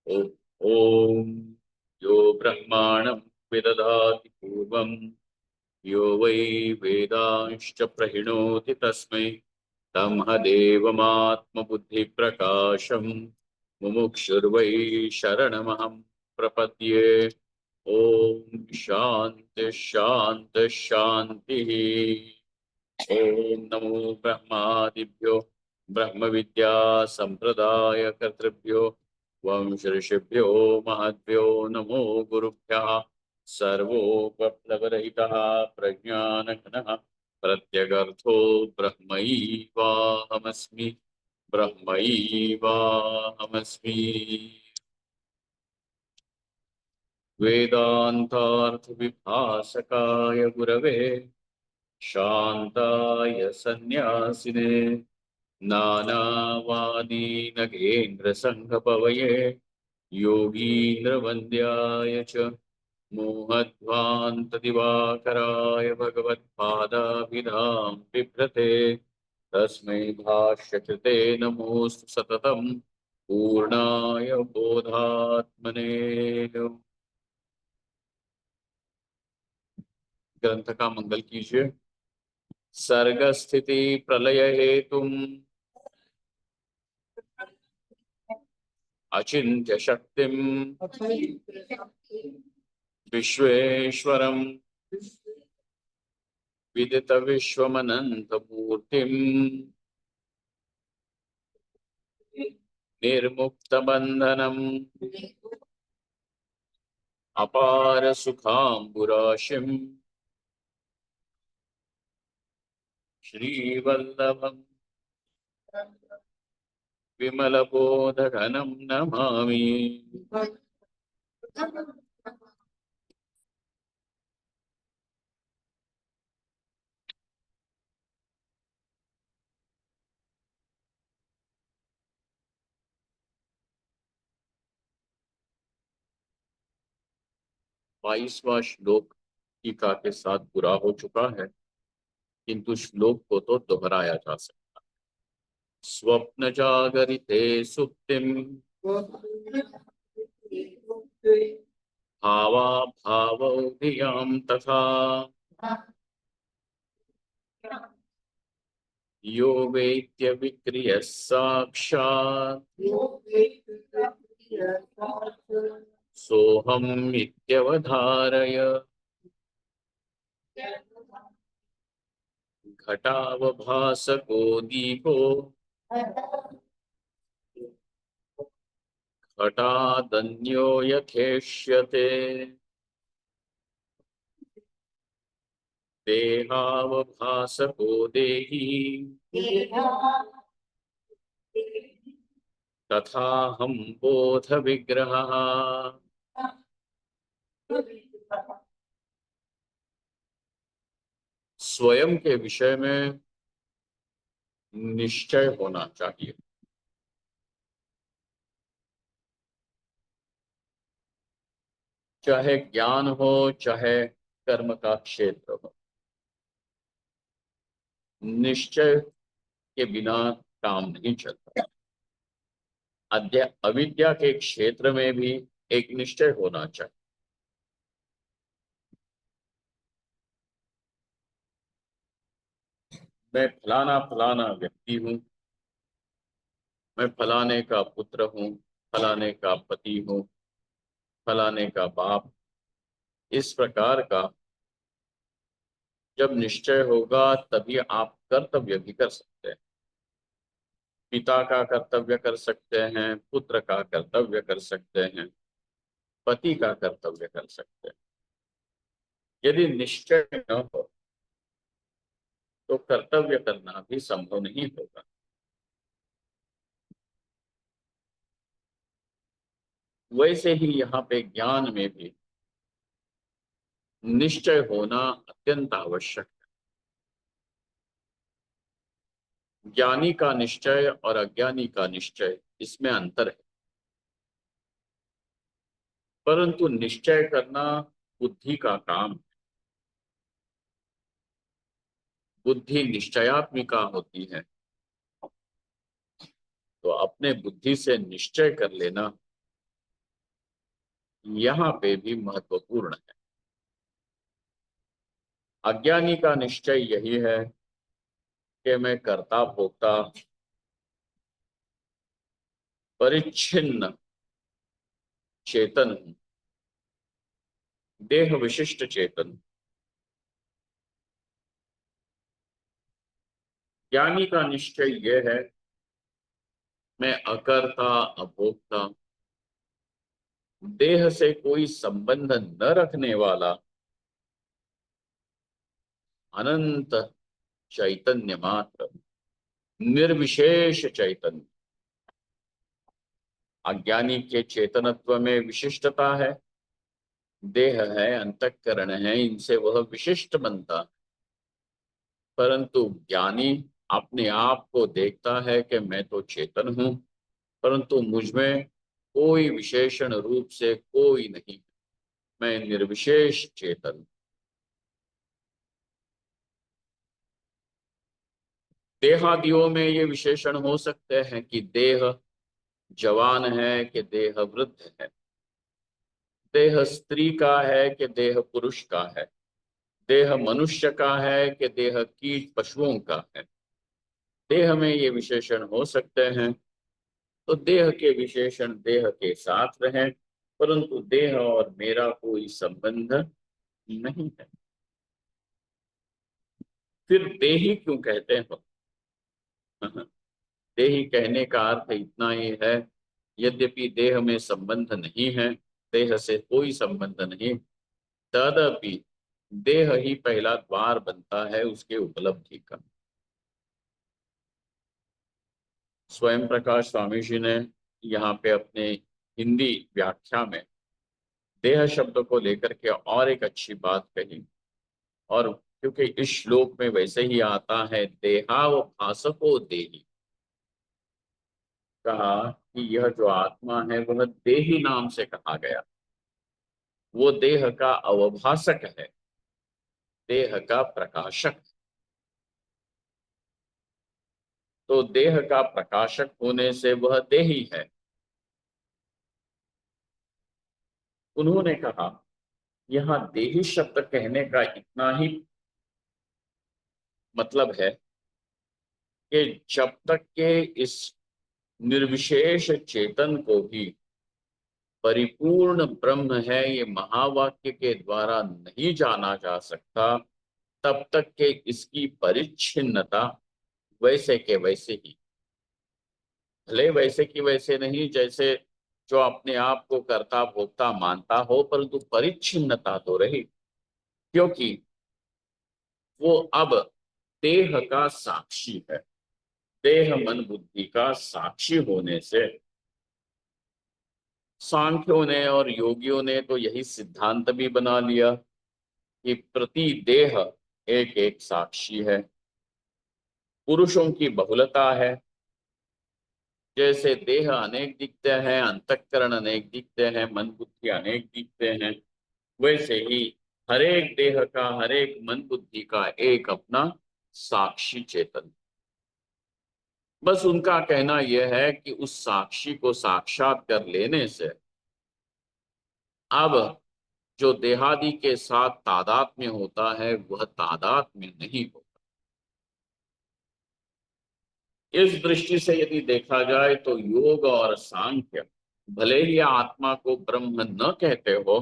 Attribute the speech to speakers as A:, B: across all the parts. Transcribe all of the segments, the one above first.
A: ॐ ॐ यो ब्रह्माणं विदधाति पूर्वं यो वै वेदांश्च प्रहिणोति तस्मै तमहदेवमात्मबुद्धिप्रकाशं मुमुक्षुर्वै शरणमहं प्रपद्ये। ॐ शान्ति शान्ति शान्तिः। ॐ नमो ब्रह्मादिभ्यो ब्रह्मविद्या संप्रदायकर्तृभ्यो वंश ऋषिभ्यो महद्भ्यो नमो गुरुभ्यः। सर्वोपप्लवरहितः प्रज्ञानघनः प्रत्यगर्थो ब्रह्मैवाहमस्मि ब्रह्मैवाहमस्मि। वेदान्तार्थविभासकाय गुरवे शान्ताय सन्न्यासिने नानावादी नगेन्द्रसङ्घपवये योगीन्द्रवन्द्याय च मोहध्वान्तदिवाकराय भगवत्पादाभिधां बिभ्रते तस्मै भाष्यकृते नमोऽस्तु सततं पूर्णाय बोधात्मने। ग्रंथ का मंगल कीजिए। सर्ग स्थिति प्रलय हेतुम अचिन्त्य शक्तिम विश्वेश्वरम विदित विश्वमनंत मूर्तिम निर्मुक्त बंधनम अपार सुखांबुराशिम श्रीवल्लभम विमलबोधघनं नमामि। बाईसवां श्लोक टीका के साथ पूरा हो चुका है, किंतु श्लोक को तो दोहराया जा सकता है। स्वप्न जागरिते सुप्तिम भावा भावौ धियां तथा यो वेत्य विक्रियः साक्षात् सोऽहम् इत्यवधारय। घटावभासको दीपो घटादन्यो यथेष्यते देहावभासको देही तथाहं बोध विग्रहः। स्वयं के विषय में निश्चय होना चाहिए। चाहे ज्ञान हो चाहे कर्म का क्षेत्र हो, निश्चय के बिना काम नहीं चलता। अविद्या के क्षेत्र में भी एक निश्चय होना चाहिए। मैं फलाना फलाना व्यक्ति हूँ, मैं फलाने का पुत्र हूँ, फलाने का पति हूँ, फलाने का बाप। इस प्रकार का जब निश्चय होगा तभी आप कर्तव्य भी कर सकते हैं। पिता का कर्तव्य कर सकते हैं, पुत्र का कर्तव्य कर सकते हैं, पति का कर्तव्य कर सकते हैं। यदि निश्चय न हो तो कर्तव्य करना भी संभव नहीं होगा। वैसे ही यहाँ पे ज्ञान में भी निश्चय होना अत्यंत आवश्यक है। ज्ञानी का निश्चय और अज्ञानी का निश्चय, इसमें अंतर है। परंतु निश्चय करना बुद्धि का काम है। बुद्धि निश्चयात्मिका होती है, तो अपने बुद्धि से निश्चय कर लेना यहाँ पे भी महत्वपूर्ण है। अज्ञानी का निश्चय यही है कि मैं कर्ता भोक्ता परिच्छिन्न चेतन हूं, देह विशिष्ट चेतन। ज्ञानी का निश्चय यह है मैं अकर्ता अभोक्ता, देह से कोई संबंध न रखने वाला अनंत चैतन्य मात्र, निर्विशेष चैतन्य। अज्ञानी के चेतनत्व में विशिष्टता है, देह है, अंतःकरण है, इनसे वह विशिष्ट बनता। परंतु ज्ञानी अपने आप को देखता है कि मैं तो चेतन हूं, परंतु मुझ में कोई विशेषण रूप से कोई नहीं, मैं निर्विशेष चेतन। देहादियों में ये विशेषण हो सकते हैं कि देह जवान है कि देह वृद्ध है, देह स्त्री का है कि देह पुरुष का है, देह मनुष्य का है कि देह कीट पशुओं का है। देह में ये विशेषण हो सकते हैं, तो देह के विशेषण देह के साथ रहें, परंतु देह और मेरा कोई संबंध नहीं है। फिर देही क्यों कहते हैं? देही कहने का अर्थ इतना ही है, यद्यपि देह में संबंध नहीं है, देह से कोई संबंध नहीं, तदपि देह ही पहला द्वार बनता है उसके उपलब्धि का। स्वयं प्रकाश स्वामी जी ने यहाँ पे अपने हिंदी व्याख्या में देह शब्द को लेकर के और एक अच्छी बात कही। और क्योंकि इस श्लोक में वैसे ही आता है देहावभासको देही, कहा कि यह जो आत्मा है वह देही नाम से कहा गया, वो देह का अवभासक है, देह का प्रकाशक। तो देह का प्रकाशक होने से वह देही है। उन्होंने कहा यहाँ देही शब्द कहने का इतना ही मतलब है कि जब तक के इस निर्विशेष चेतन को भी परिपूर्ण ब्रह्म है ये महावाक्य के द्वारा नहीं जाना जा सकता, तब तक के इसकी परिच्छिन्नता वैसे के वैसे ही, भले वैसे की वैसे नहीं जैसे जो अपने आप को कर्ता भोक्ता मानता हो, परंतु परिच्छिन्नता तो रही, क्योंकि वो अब देह का साक्षी है। देह मन बुद्धि का साक्षी होने से सांख्यों ने और योगियों ने तो यही सिद्धांत भी बना लिया कि प्रति देह एक एक साक्षी है। पुरुषों की बहुलता है, जैसे देह अनेक दिखते हैं, अंतःकरण अनेक दिखते हैं, मन बुद्धि अनेक दिखते हैं, वैसे ही हरेक देह का हरेक मन बुद्धि का एक अपना साक्षी चेतन। बस उनका कहना यह है कि उस साक्षी को साक्षात कर लेने से अब जो देहादि के साथ तादात्म्य होता है वह तादात्म्य नहीं होता। इस दृष्टि से यदि देखा जाए तो योग और सांख्य भले ही आत्मा को ब्रह्म न कहते हो,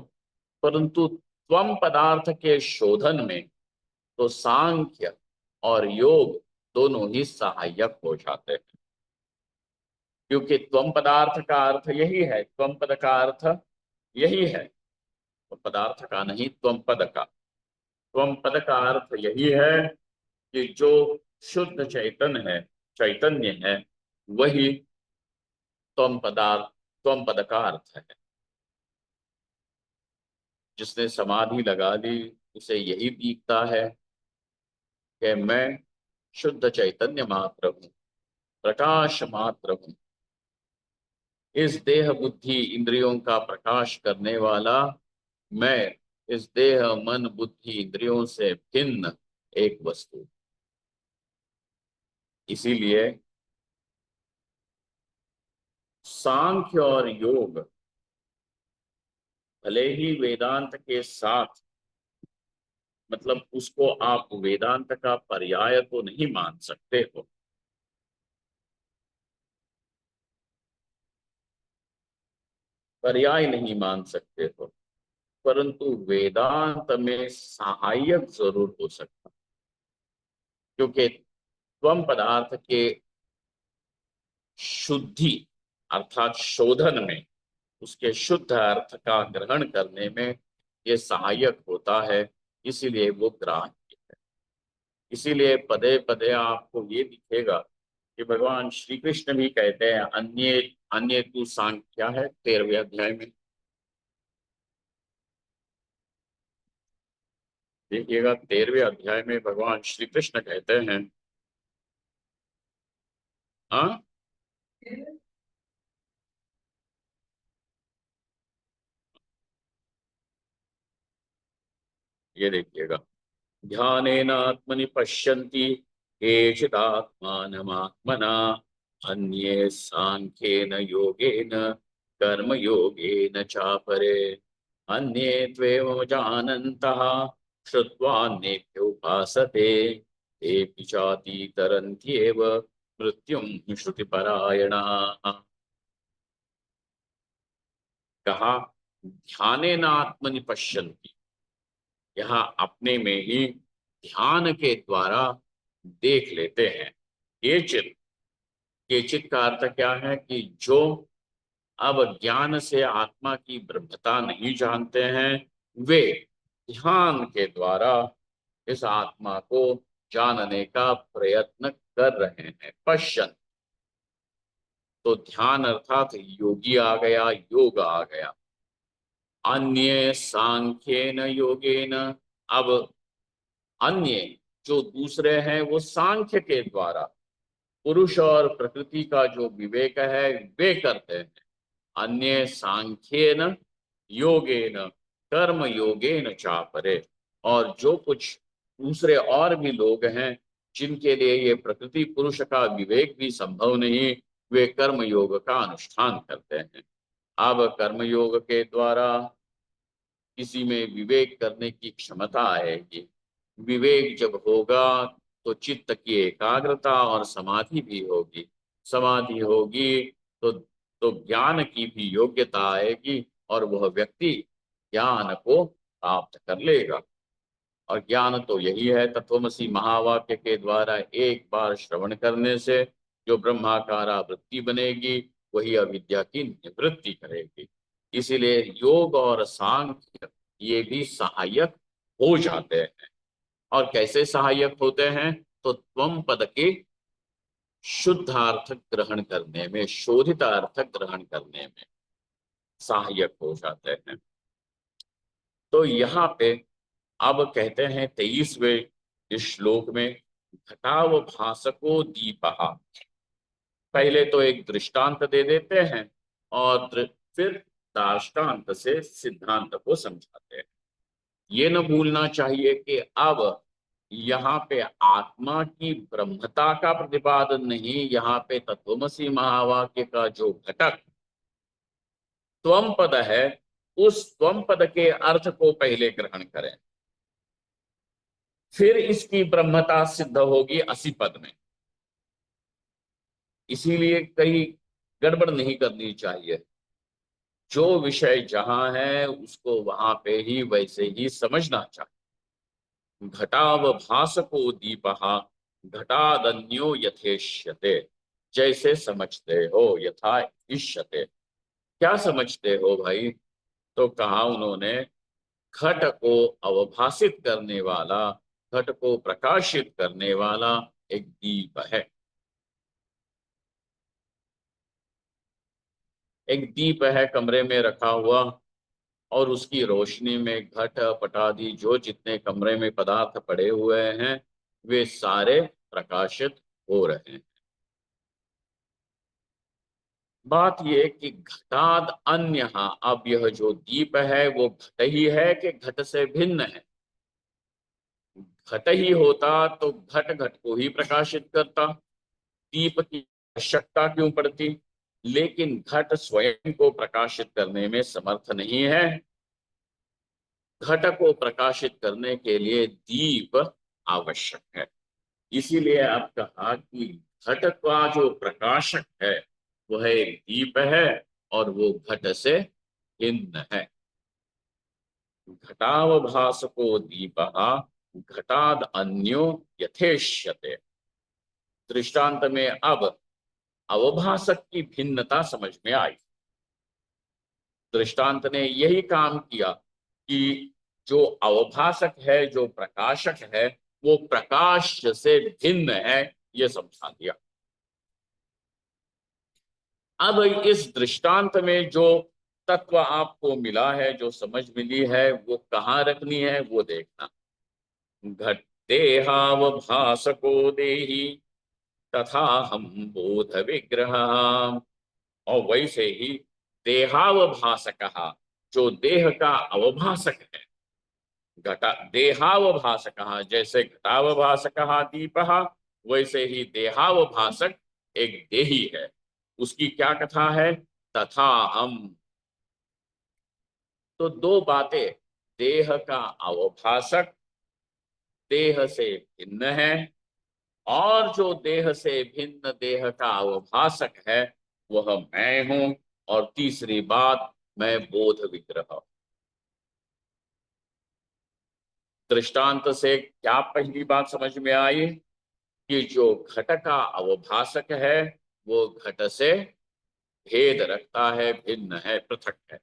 A: परंतु त्वम पदार्थ के शोधन में तो सांख्य और योग दोनों ही सहायक हो जाते हैं। क्योंकि त्वम पदार्थ का अर्थ यही है, त्वम पद का अर्थ यही है, तो पदार्थ का नहीं, त्वम पद का। त्वम पद का अर्थ यही है कि जो शुद्ध चैतन है, चैतन्य है, वही त्वम पदार्थ, त्वम पद का अर्थ है। जिसने समाधि लगा ली उसे यही दिखता है कि मैं शुद्ध चैतन्य मात्र हूं, प्रकाश मात्र हूं। इस देह बुद्धि इंद्रियों का प्रकाश करने वाला मैं इस देह मन बुद्धि इंद्रियों से भिन्न एक वस्तु। इसीलिए सांख्य और योग भले ही वेदांत के साथ, मतलब उसको आप वेदांत का पर्याय तो नहीं मान सकते हो, पर्याय नहीं मान सकते हो, परंतु वेदांत में सहायक जरूर हो सकता, क्योंकि त्वम पदार्थ के शुद्धि अर्थात शोधन में, उसके शुद्ध अर्थ का ग्रहण करने में ये सहायक होता है, इसीलिए वो ग्राह्य है। इसीलिए पदे पदे आपको ये दिखेगा कि भगवान श्री कृष्ण भी कहते हैं अन्य अन्य तू सांख्य, क्या है 13वें अध्याय में, देखिएगा 13वें अध्याय में भगवान श्री कृष्ण कहते हैं, हाँ ये देखिएगा, ध्यानेनात्मनि पश्यन्ति केचिदात्मानमात्मना अन्ये सांख्येन योगेन कर्म योगेन चापरे अन्ये त्वेवं जानन्तः श्रुत्वान्येभ्य उपासते तेऽपि चातितरन्त्येव मृत्युं श्रुतिपरायणाः। कहा ध्यानेनात्मनि पश्यन्ति, यहाँ अपने में ही ध्यान के द्वारा देख लेते हैं। केचित, केचित का अर्थ क्या है कि जो अब ज्ञान से आत्मा की ब्रह्मता नहीं जानते हैं, वे ध्यान के द्वारा इस आत्मा को जानने का प्रयत्न कर रहे हैं। पश्चन, तो ध्यान अर्थात योगी आ गया, योग आ गया। अन्य सांख्येन योगेन, अब अन्य जो दूसरे हैं वो सांख्य के द्वारा पुरुष और प्रकृति का जो विवेक है वे करते हैं। अन्य सांख्येन योगेन कर्म योगेन चापरे, और जो कुछ दूसरे और भी लोग हैं जिनके लिए ये प्रकृति पुरुष का विवेक भी संभव नहीं, वे कर्म योग का अनुष्ठान करते हैं। अब कर्म योग के द्वारा किसी में विवेक करने की क्षमता आएगी। विवेक जब होगा तो चित्त की एकाग्रता और समाधि भी होगी। समाधि होगी तो ज्ञान की भी योग्यता आएगी और वह व्यक्ति ज्ञान को प्राप्त कर लेगा। और ज्ञान तो यही है, तत्वमसी महावाक्य के द्वारा एक बार श्रवण करने से जो ब्रह्माकारा वृत्ति बनेगी वही अविद्या की निवृत्ति करेगी। इसीलिए योग और सांख्य ये भी सहायक हो जाते हैं। और कैसे सहायक होते हैं, तो त्वम पद के शुद्ध अर्थ ग्रहण करने में, शोधित अर्थ ग्रहण करने में सहायक हो जाते हैं। तो यहाँ पे अब कहते हैं 23वें इस श्लोक में, घटाव भासको दीपहा। पहले तो एक दृष्टांत दे देते हैं और फिर दार्ष्टान्त से सिद्धांत को समझाते हैं। ये न भूलना चाहिए कि अब यहाँ पे आत्मा की ब्रह्मता का प्रतिपादन नहीं, यहाँ पे तत्वमसी महावाक्य का जो घटक त्वम पद है, उस त्वम पद के अर्थ को पहले ग्रहण करें, फिर इसकी ब्रह्मता सिद्ध होगी असी पद में। इसीलिए कहीं गड़बड़ नहीं करनी चाहिए। जो विषय जहां है उसको वहां पे ही वैसे ही समझना चाहिए। घटाव भासको दीपहा घटादन्यो यथेष्यते, जैसे समझते हो, यथा इष्यते, क्या समझते हो भाई। तो कहा उन्होंने घट को अवभासित करने वाला, घट को प्रकाशित करने वाला एक दीप है। एक दीप है कमरे में रखा हुआ, और उसकी रोशनी में घट पटादी जो जितने कमरे में पदार्थ पड़े हुए हैं वे सारे प्रकाशित हो रहे हैं। बात यह कि घटाद अन्य, अब यह जो दीप है वो घट ही है कि घट से भिन्न है। घट ही होता तो घट घट को ही प्रकाशित करता, दीप की आवश्यकता क्यों पड़ती। लेकिन घट स्वयं को प्रकाशित करने में समर्थ नहीं है, घट को प्रकाशित करने के लिए दीप आवश्यक है। इसीलिए आप कहा कि घट का जो प्रकाशक है वह एक दीप है और वो घट से भिन्न है। घटावभासको दीपः घटाद अन्यो यथेष्यते। दृष्टांत में अब अवभासक की भिन्नता समझ में आई। दृष्टांत ने यही काम किया कि जो अवभासक है, जो प्रकाशक है, वो प्रकाश से भिन्न है, ये समझा दिया। अब इस दृष्टांत में जो तत्व आपको मिला है, जो समझ मिली है, वो कहाँ रखनी है वो देखना। घट देहावभासको देहि तथा हम बोध विग्रह। और वैसे ही देहावभासक, जो देह का अवभासक है, घटा देहावभासक, जैसे घटावभासक दीपः, वैसे ही देहावभासक एक देही है। उसकी क्या कथा है? तथा हम। तो दो बातें, देह का अवभासक देह से भिन्न है, और जो देह से भिन्न देह का अवभासक है वह मैं हूं। और तीसरी बात, मैं बोध विग्रह। दृष्टांत से क्या पहली बात समझ में आई कि जो घट का अवभासक है वो घट से भेद रखता है, भिन्न है, पृथक है।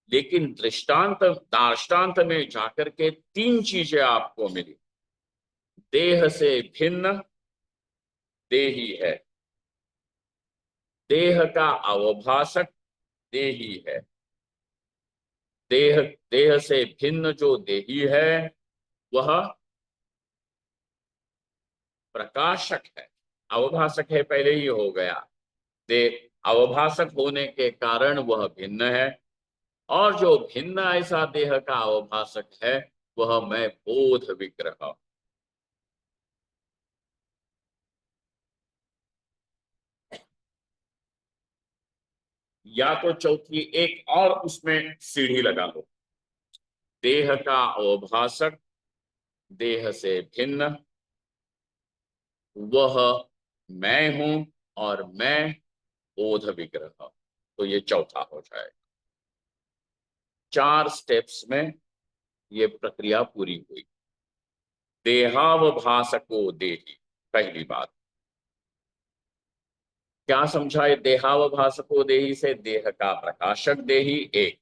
A: लेकिन दृष्टांत दार्ष्टान्त में जाकर के तीन चीजें आपको मिली। देह से भिन्न देही है, देह का अवभासक देही है, देह देह से भिन्न जो देही है वह प्रकाशक है। अवभासक है पहले ही हो गया, देह अवभासक होने के कारण वह भिन्न है। और जो भिन्न ऐसा देह का अवभासक है वह मैं बोध विग्रह। या तो चौथी एक और उसमें सीढ़ी लगा लो। देह का अवभासक देह से भिन्न, वह मैं हूं, और मैं बोध विग्रह। तो ये चौथा हो जाएगा। चार स्टेप्स में ये प्रक्रिया पूरी हुई। देहावभासको देही, पहली बात। क्या समझा है देहावभासको देही से? देह का प्रकाशक देही एक,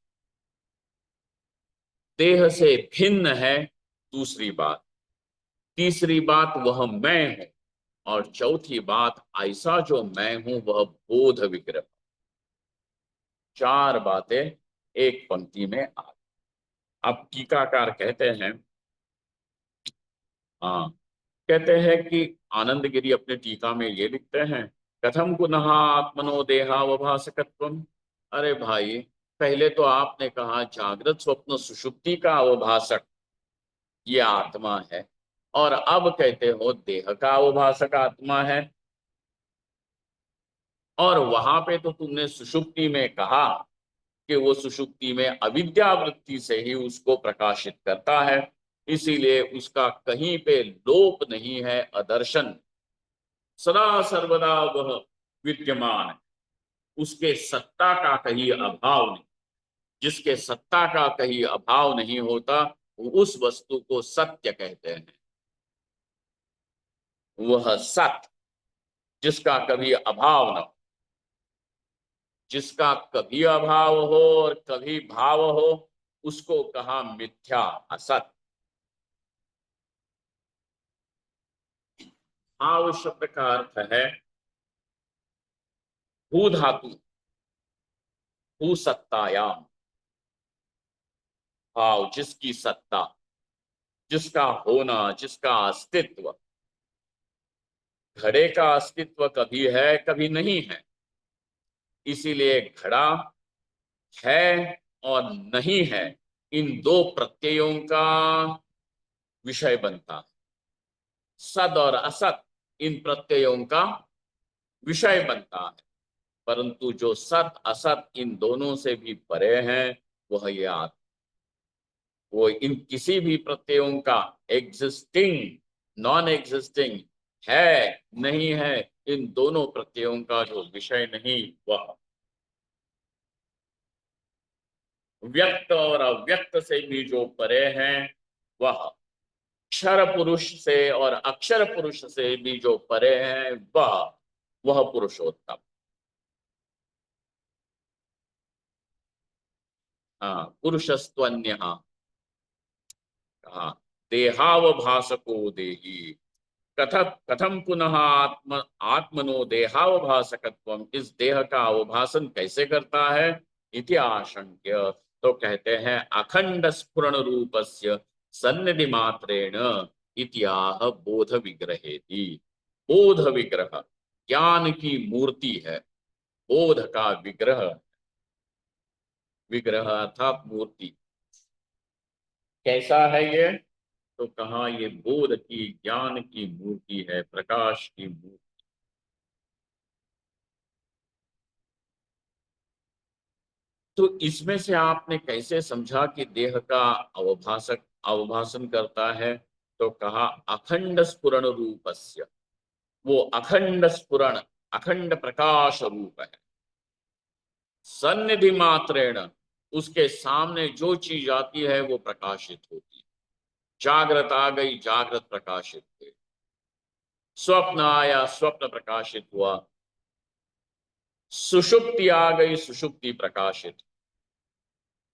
A: देह से भिन्न है दूसरी बात, तीसरी बात वह मैं हूं, और चौथी बात ऐसा जो मैं हूं वह बोध विग्रह। चार बातें एक पंक्ति में आ। अब टीकाकार कहते हैं, हाँ, कहते हैं कि आनंद गिरी अपने टीका में ये लिखते हैं, कथम पुनः आत्मनो देहावभासकत्वम। अरे भाई, पहले तो आपने कहा जागृत स्वप्न सुषुप्ति का अवभाषक ये आत्मा है, और अब कहते हो देह का अवभाषक आत्मा है। और वहां पे तो तुमने सुषुप्ति में कहा कि वो सुषुप्ति में अविद्या वृत्ति से ही उसको प्रकाशित करता है, इसीलिए उसका कहीं पे लोप नहीं है, अदर्शन सदा सर्वदा वह विद्यमान है। उसके सत्ता का कहीं अभाव नहीं। जिसके सत्ता का कहीं अभाव नहीं होता उस वस्तु को सत्य कहते हैं। वह सत्य जिसका कभी अभाव न हो, जिसका कभी अभाव हो और कभी भाव हो, उसको कहा मिथ्या, असत। भाव शब्द का अर्थ है भू धातु, भू सत्तायाम। भाव जिसकी सत्ता, जिसका होना, जिसका अस्तित्व। घड़े का अस्तित्व कभी है कभी नहीं है, इसीलिए घड़ा है और नहीं है, इन दो प्रत्ययों का विषय बनता है। सद और असत इन प्रत्ययों का विषय बनता है। परंतु जो सत असत इन दोनों से भी परे हैं वह ये आत्मा, वो इन किसी भी प्रत्ययों का एग्जिस्टिंग, नॉन एग्जिस्टिंग, है नहीं है, इन दोनों प्रत्ययों का जो विषय नहीं, वह व्यक्त और अव्यक्त से भी जो परे हैं, वह क्षर पुरुष से और अक्षर पुरुष से भी जो परे हैं, वह पुरुषोत्तम। हाँ, पुरुषस्त्वन्य कहा, देहावभासको देही, कथम कथम पुनः आत्मनो देहावभासकत्वम, इस देह का अवभाषण कैसे करता है, इति आशंक्य, तो कहते हैं अखंड स्फुरण रूपस्य सन्निधि मात्रेण इत्याह बोध विग्रहेति। बोध विग्रह ज्ञान की मूर्ति है, बोध का विग्रह, विग्रह अर्थात मूर्ति। कैसा है ये, तो कहा ये बोध की, ज्ञान की मूर्ति है, प्रकाश की मूर्ति। तो इसमें से आपने कैसे समझा कि देह का अवभाषक अवभाषण करता है, तो कहा अखंड स्फुरण रूपस्य, वो अखंड स्फुरण, अखंड प्रकाश रूप है। सन्निधि मात्रेण, उसके सामने जो चीज आती है वो प्रकाशित होती है। जागृत आ गई, जागृत प्रकाशित हुई, स्वप्न आया, स्वप्न प्रकाशित हुआ, सुषुप्ति आ गई, सुषुप्ति प्रकाशित।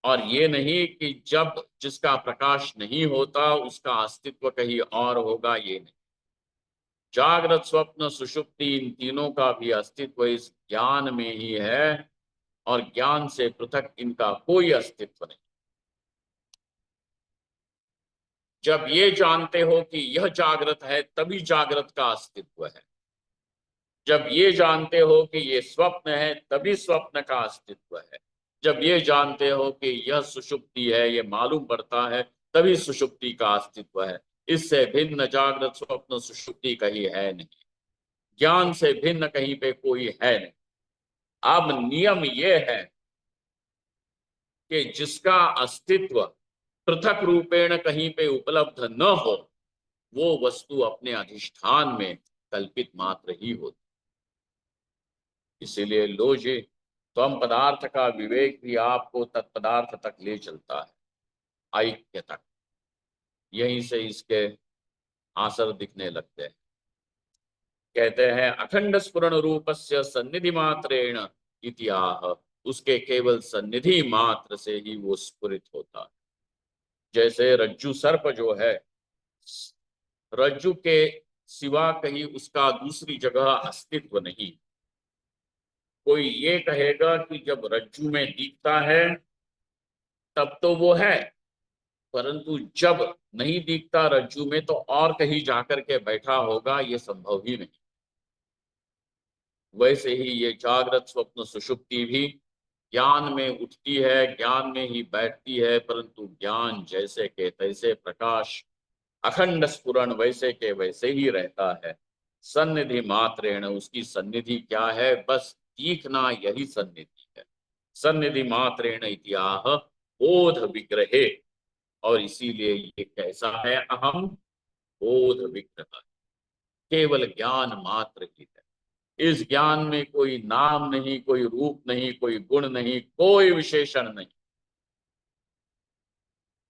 A: और ये नहीं कि जब जिसका प्रकाश नहीं होता उसका अस्तित्व कहीं और होगा, ये नहीं। जागृत स्वप्न सुषुप्ति, इन तीनों का भी अस्तित्व इस ज्ञान में ही है, और ज्ञान से पृथक इनका कोई अस्तित्व नहीं। जब ये जानते हो कि यह जागृत है, तभी जागृत का अस्तित्व है। जब ये जानते हो कि ये स्वप्न है, तभी स्वप्न का अस्तित्व है। जब ये जानते हो कि यह सुषुप्ति है, ये मालूम पड़ता है, तभी सुषुप्ति का अस्तित्व है। इससे भिन्न जागृत स्वप्न सुषुप्ति कहीं है नहीं, ज्ञान से भिन्न कहीं पे कोई है नहीं। अब नियम ये है कि जिसका अस्तित्व पृथक रूपेण कहीं पे उपलब्ध न हो, वो वस्तु अपने अधिष्ठान में कल्पित मात्र ही होती। इसीलिए लो जी, त्वम पदार्थ का विवेक भी आपको तत्पदार्थ तक ले चलता है, ऐक्य तक। यहीं से इसके आसर दिखने लगते हैं। कहते हैं अखंड स्फुरण रूपस्य सन्निधि मात्रेण इत्याह, उसके केवल सन्निधि मात्र से ही वो स्फुरित होता है। जैसे रज्जु सर्प जो है, रज्जु के सिवा कहीं उसका दूसरी जगह अस्तित्व नहीं। कोई ये कहेगा कि जब रज्जु में दिखता है तब तो वो है, परंतु जब नहीं दिखता रज्जु में तो और कहीं जाकर के बैठा होगा, ये संभव ही नहीं। वैसे ही ये जागृत स्वप्न सुषुप्ति भी ज्ञान में उठती है, ज्ञान में ही बैठती है, परंतु ज्ञान जैसे के तैसे प्रकाश अखंड स्फुरण वैसे के वैसे ही रहता है। सन्निधि मात्रेण, उसकी सन्निधि क्या है, बस दिखना, यही सन्निधि है। सन्निधि मात्रेण इत्याह बोध विग्रहे, और इसीलिए ये कैसा है, अहम बोध विग्रह, केवल ज्ञान मात्र ही है। इस ज्ञान में कोई नाम नहीं, कोई रूप नहीं, कोई गुण नहीं, कोई विशेषण नहीं।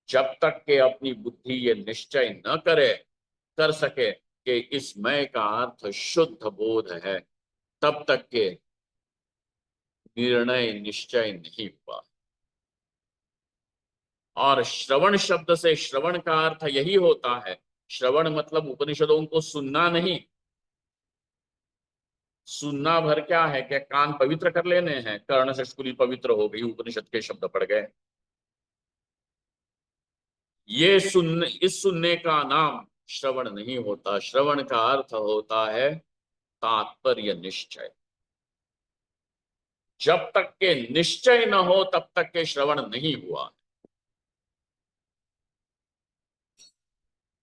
A: जब तक के अपनी बुद्धि ये निश्चय न करे, कर सके कि इस मैं का अर्थ शुद्ध बोध है, तब तक के निर्णय निश्चय नहीं हुआ। और श्रवण शब्द से, श्रवण का अर्थ यही होता है, श्रवण मतलब उपनिषदों को सुनना नहीं। सुनना भर क्या है, क्या कान पवित्र कर लेने हैं, कर्ण से शुक्ली पवित्र हो गई, उपनिषद के शब्द पड़ गए। ये सुन, इस सुनने का नाम श्रवण नहीं होता। श्रवण का अर्थ होता है तात्पर्य निश्चय। जब तक के निश्चय न हो तब तक के श्रवण नहीं हुआ।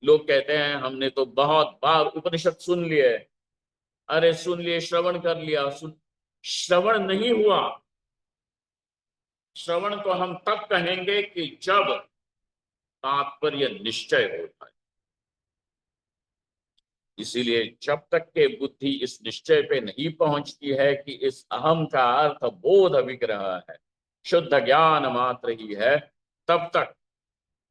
A: लोग कहते हैं हमने तो बहुत बार उपनिषद सुन लिए। अरे सुन लिए, श्रवण कर लिया, सुन, श्रवण नहीं हुआ। श्रवण को हम तब कहेंगे कि जब तात्पर्य निश्चय होता है। इसीलिए जब तक के बुद्धि इस निश्चय पे नहीं पहुंचती है कि इस अहम का अर्थ बोध विग्रह है, शुद्ध ज्ञान मात्र ही है, तब तक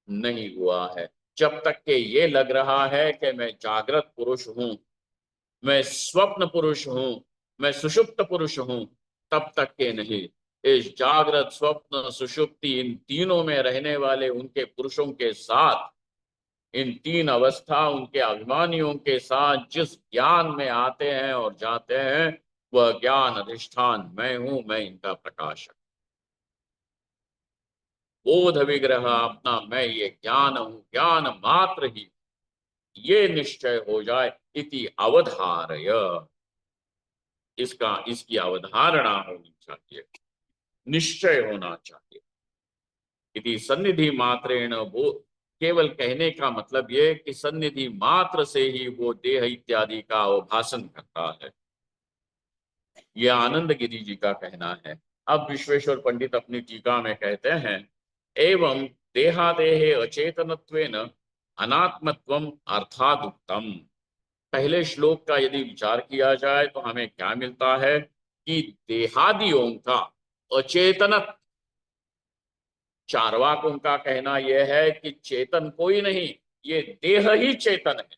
A: नहीं हुआ है। जब तक के ये लग रहा है कि मैं जागृत पुरुष हूं, मैं स्वप्न पुरुष हूं, मैं सुषुप्त पुरुष हूं, तब तक के नहीं। इस जागृत स्वप्न सुषुप्ति इन तीनों में रहने वाले उनके पुरुषों के साथ, इन तीन अवस्था उनके अभिमानियों के साथ जिस ज्ञान में आते हैं और जाते हैं, वह ज्ञान अधिष्ठान मैं हूं, मैं इनका प्रकाशक। बोध विग्रह अपना मैं ये ज्ञान हूं, ज्ञान मात्र ही, ये निश्चय हो जाए। इति अवधारय, इसकी अवधारणा होनी चाहिए, निश्चय होना चाहिए। इति सन्निधि मात्रेण, वो केवल कहने का मतलब ये कि सन्निधि मात्र से ही वो देह इत्यादि का अवभाषण करता है। यह आनंद गिरि जी का कहना है। अब विश्वेश्वर पंडित अपनी टीका में कहते हैं, एवं देहादेहे अचेतनत्वेन अनात्मत्वम अर्थादुक्तम। पहले श्लोक का यदि विचार किया जाए तो हमें क्या मिलता है कि देहादियों का अचेतन, चार्वाकों का कहना यह है कि चेतन कोई नहीं, ये देह ही चेतन है।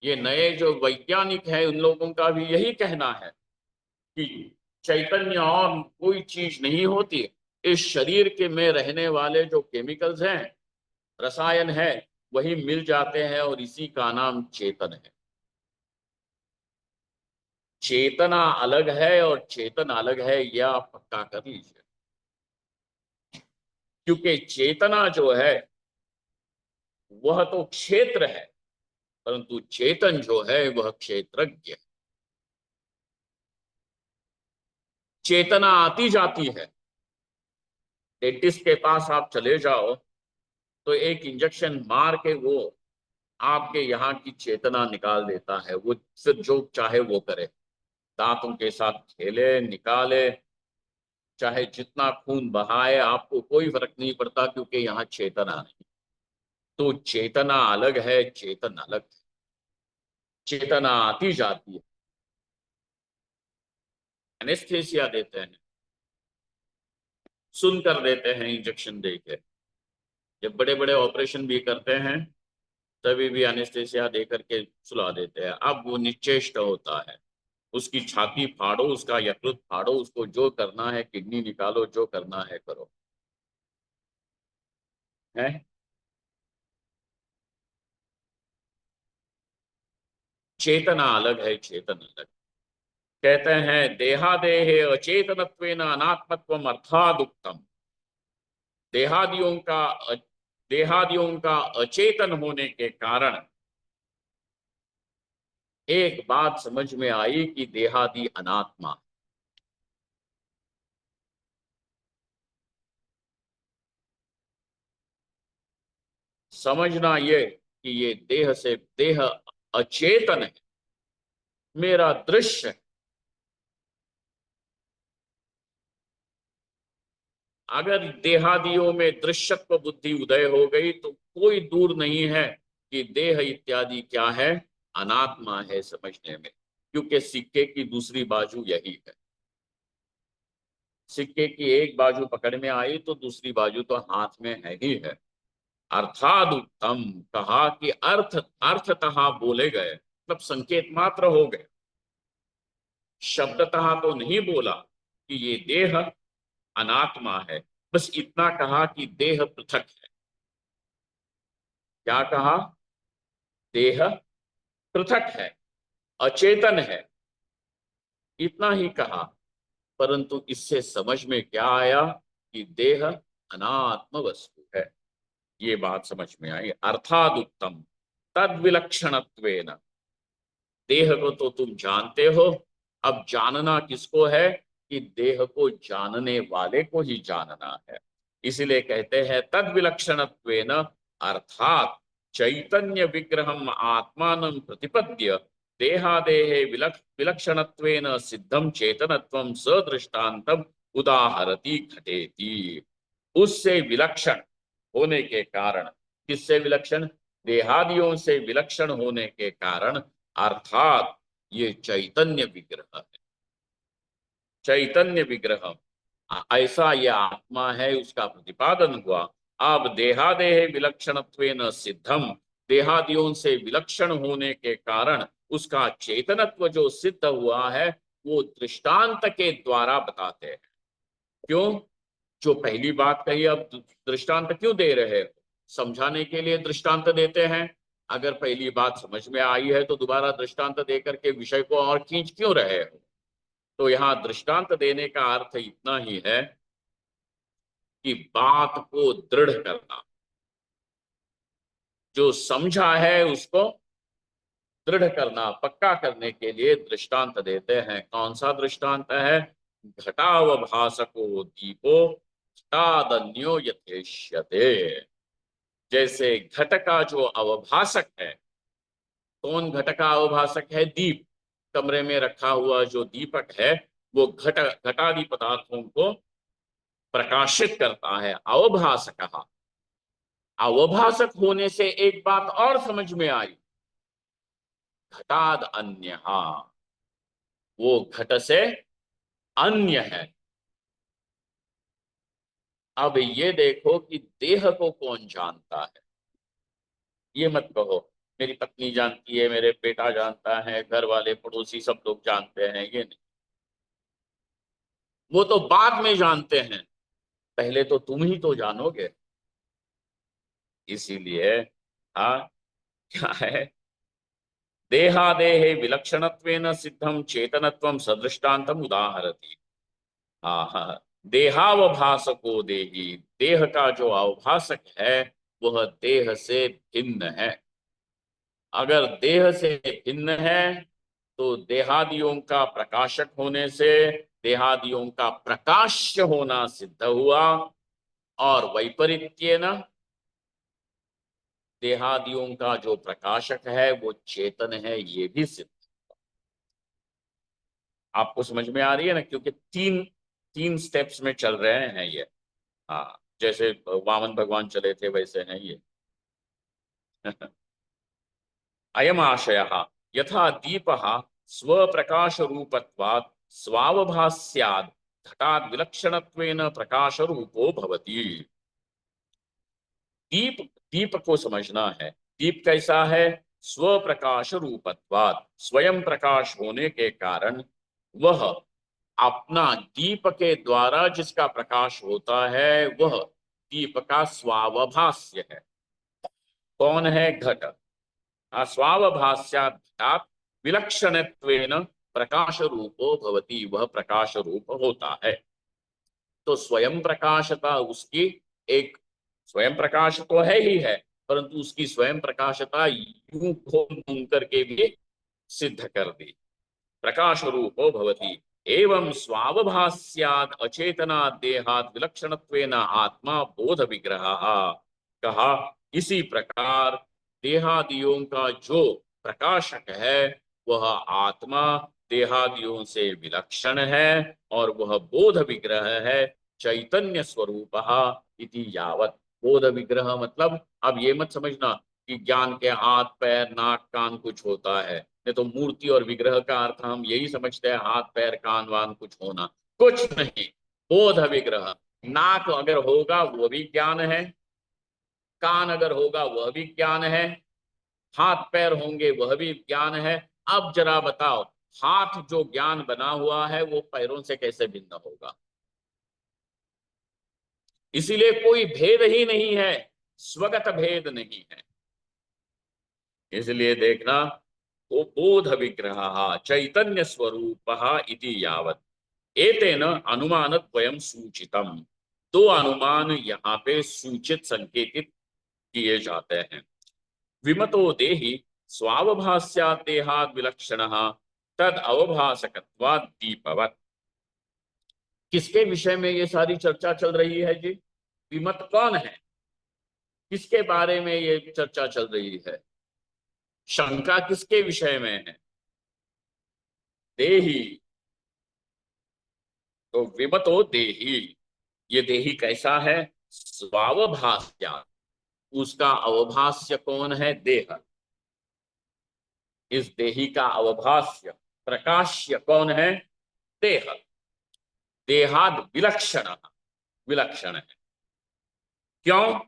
A: ये नए जो वैज्ञानिक हैं उन लोगों का भी यही कहना है कि चैतन्य और कोई चीज नहीं होती, इस शरीर के में रहने वाले जो केमिकल्स हैं, रसायन है, वही मिल जाते हैं और इसी का नाम चेतन है। चेतना अलग है और चेतन अलग है, यह आप पक्का कर लीजिए। क्योंकि चेतना जो है वह तो क्षेत्र है, परंतु चेतन जो है वह क्षेत्रज्ञ है। चेतना आती जाती है। डेंटिस्ट के पास आप चले जाओ तो एक इंजेक्शन मार के वो आपके यहाँ की चेतना निकाल देता है, वो फिर जो चाहे वो करे, दांतों के साथ खेले निकाले, चाहे जितना खून बहाए, आपको कोई फर्क नहीं पड़ता, क्योंकि यहाँ चेतना नहीं। तो चेतना अलग है, चेतन अलग है। चेतना आती जाती है। एनेस्थेसिया देते हैं, सुन कर देते हैं इंजेक्शन देके। जब बड़े बड़े ऑपरेशन भी करते हैं तभी भी एनेस्थेसिया दे करके सुला देते हैं। अब वो निश्चेष्ट होता है, उसकी छाती फाड़ो, उसका यकृत फाड़ो, उसको जो करना है, किडनी निकालो, जो करना है करो। है चेतना अलग है, चेतन अलग। कहते हैं देहादेहे अचेतनत्वेन अनात्मत्वम अर्थादुक्तम। देहादियों का देहादियों का अचेतन होने के कारण एक बात समझ में आई कि देहादि अनात्मा। समझना ये कि ये देह से देह अचेतन है, मेरा दृश्य। अगर देहादियों में दृश्यत्व बुद्धि उदय हो गई तो कोई दूर नहीं है कि देह इत्यादि क्या है, अनात्मा है समझने में। क्योंकि सिक्के की दूसरी बाजू यही है। सिक्के की एक बाजू पकड़ में आई तो दूसरी बाजू तो हाथ में है ही है। अर्थात उत्तम, कहा कि अर्थतः बोले गए, मतलब संकेत मात्र हो गए, शब्दतः तो नहीं बोला कि ये देह अनात्मा है। बस इतना कहा कि देह पृथक है। क्या कहा? देह पृथक है, अचेतन है, इतना ही कहा। परंतु इससे समझ में क्या आया कि देह अनात्म वस्तु है। ये बात समझ में आई। अर्थात उत्तम तद विलक्षणत्वेन, देह को तो तुम जानते हो, अब जानना किसको है कि देह को जानने वाले को ही जानना है। इसलिए कहते हैं तद विलक्षणत्वेन, अर्थात चैतन्य विग्रहम आत्मानं प्रतिपद्य देहादेहे विलक्षणत्वेन सिद्धम चेतनत्वं सदृष्टान्तम उदाहरति घटेति। उससे विलक्षण होने के कारण, किससे विलक्षण? देहादियों से विलक्षण होने के कारण, अर्थात ये चैतन्य विग्रह है। चैतन्य विग्रह ऐसा यह आत्मा है, उसका प्रतिपादन हुआ। अब देहादेह विलक्षणत्वेन सिद्धम, देहादियों से विलक्षण होने के कारण उसका चेतनत्व जो सिद्ध हुआ है वो दृष्टांत के द्वारा बताते हैं। क्यों? जो पहली बात कही, अब दृष्टांत क्यों दे रहे हो? समझाने के लिए दृष्टांत देते हैं। अगर पहली बात समझ में आई है तो दोबारा दृष्टांत देकर के विषय को और खींच क्यों रहे हो? तो यहां दृष्टांत देने का अर्थ इतना ही है कि बात को दृढ़ करना, जो समझा है उसको दृढ़ करना, पक्का करने के लिए दृष्टांत देते हैं। कौन सा दृष्टांत है? घटावभासको दीपो घटादन्यो यथेष्यते। जैसे घट का जो अवभासक है, कौन घट का अवभासक है? दीप। कमरे में रखा हुआ जो दीपक है वो घटादि पदार्थों को प्रकाशित करता है, अवभासक। अवभासक होने से एक बात और समझ में आई, घटाद अन्य, वो घट से अन्य है। अब ये देखो कि देह को कौन जानता है? ये मत कहो मेरी पत्नी जानती है, मेरे बेटा जानता है, घर वाले पड़ोसी सब लोग जानते हैं, ये नहीं। वो तो बाद में जानते हैं, पहले तो तुम ही तो जानोगे। इसीलिए हाँ, क्या है? देहादेहे विलक्षणत्वेन सिद्धम चेतनत्वं सदृष्टान्तम उदाहरति। हाँ हाँ, देहावभासको देही, देह का जो अवभासक है वह देह से भिन्न है। अगर देह से भिन्न है तो देहादियों का प्रकाशक होने से देहादियों का प्रकाश्य होना सिद्ध हुआ, और वैपरीत्येन देहादियों का जो प्रकाशक है वो चेतन है, ये भी सिद्ध। आपको समझ में आ रही है ना? क्योंकि तीन तीन स्टेप्स में चल रहे हैं ये। हाँ, जैसे वामन भगवान चले थे वैसे हैं ये। अयम आशय यथा दीप स्वप्रकाश रूपत्वात् स्वावभास्यात् घटात् विलक्षणत्वेन प्रकाश रूपो भवति। दीप, दीप को समझना है। दीप कैसा है? स्व प्रकाश रूपत्वात्, स्वयं प्रकाश होने के कारण वह अपना दीप के द्वारा जिसका प्रकाश होता है वह दीप का स्वावभास्य है। कौन है? घट। स्वावभास्यात् घटात् विलक्षणत्वेन प्रकाश रूपो भवति, वह प्रकाश रूप होता है। तो स्वयं प्रकाशता उसकी एक, स्वयं प्रकाश तो है ही है, परंतु उसकी स्वयं प्रकाशता यूं घूम घूम करके भी सिद्ध कर दी। प्रकाश रूपो भवति। एवं स्वावभास्याद अचेतना देहात विलक्षणत्वेन आत्मा बोध विग्रह। कहा इसी प्रकार देहादियों का जो प्रकाशक है वह आत्मा देहादियों से विलक्षण है और वह बोध विग्रह है, चैतन्य स्वरूप इति यावत। बोध विग्रह मतलब, अब ये मत समझना कि ज्ञान के हाथ पैर नाक कान कुछ होता है, नहीं तो मूर्ति और विग्रह का अर्थ हम यही समझते हैं हाथ पैर कान वान कुछ होना, कुछ नहीं। बोध विग्रह, नाक अगर होगा वो भी ज्ञान है, कान अगर होगा वह भी ज्ञान है, हाथ पैर होंगे वह भी ज्ञान है। अब जरा बताओ, हाथ जो ज्ञान बना हुआ है वो पैरों से कैसे भिन्न होगा? इसीलिए कोई भेद ही नहीं है, स्वगत भेद नहीं है। इसलिए देखना, वो बोध विग्रह चैतन्य स्वरूप इति यावत। एतेन अनुमान द्वयम सूचितम, दो अनुमान यहाँ पे सूचित संकेतित किए जाते हैं। विमतो देहि स्वावभास्यात् देहाद् विलक्षणः तद अवभासकत्वात् दीपवत्। किसके विषय में ये सारी चर्चा चल रही है जी? विमत कौन है? किसके बारे में ये चर्चा चल रही है? शंका किसके विषय में है? देही, तो विमतो देही, ये देही कैसा है? स्वावभास्या, उसका अवभाष्य कौन है? देह। इस देही का अवभाष्य प्रकाश्य कौन है? देह। देहाद विलक्षण, विलक्षण है। क्यों?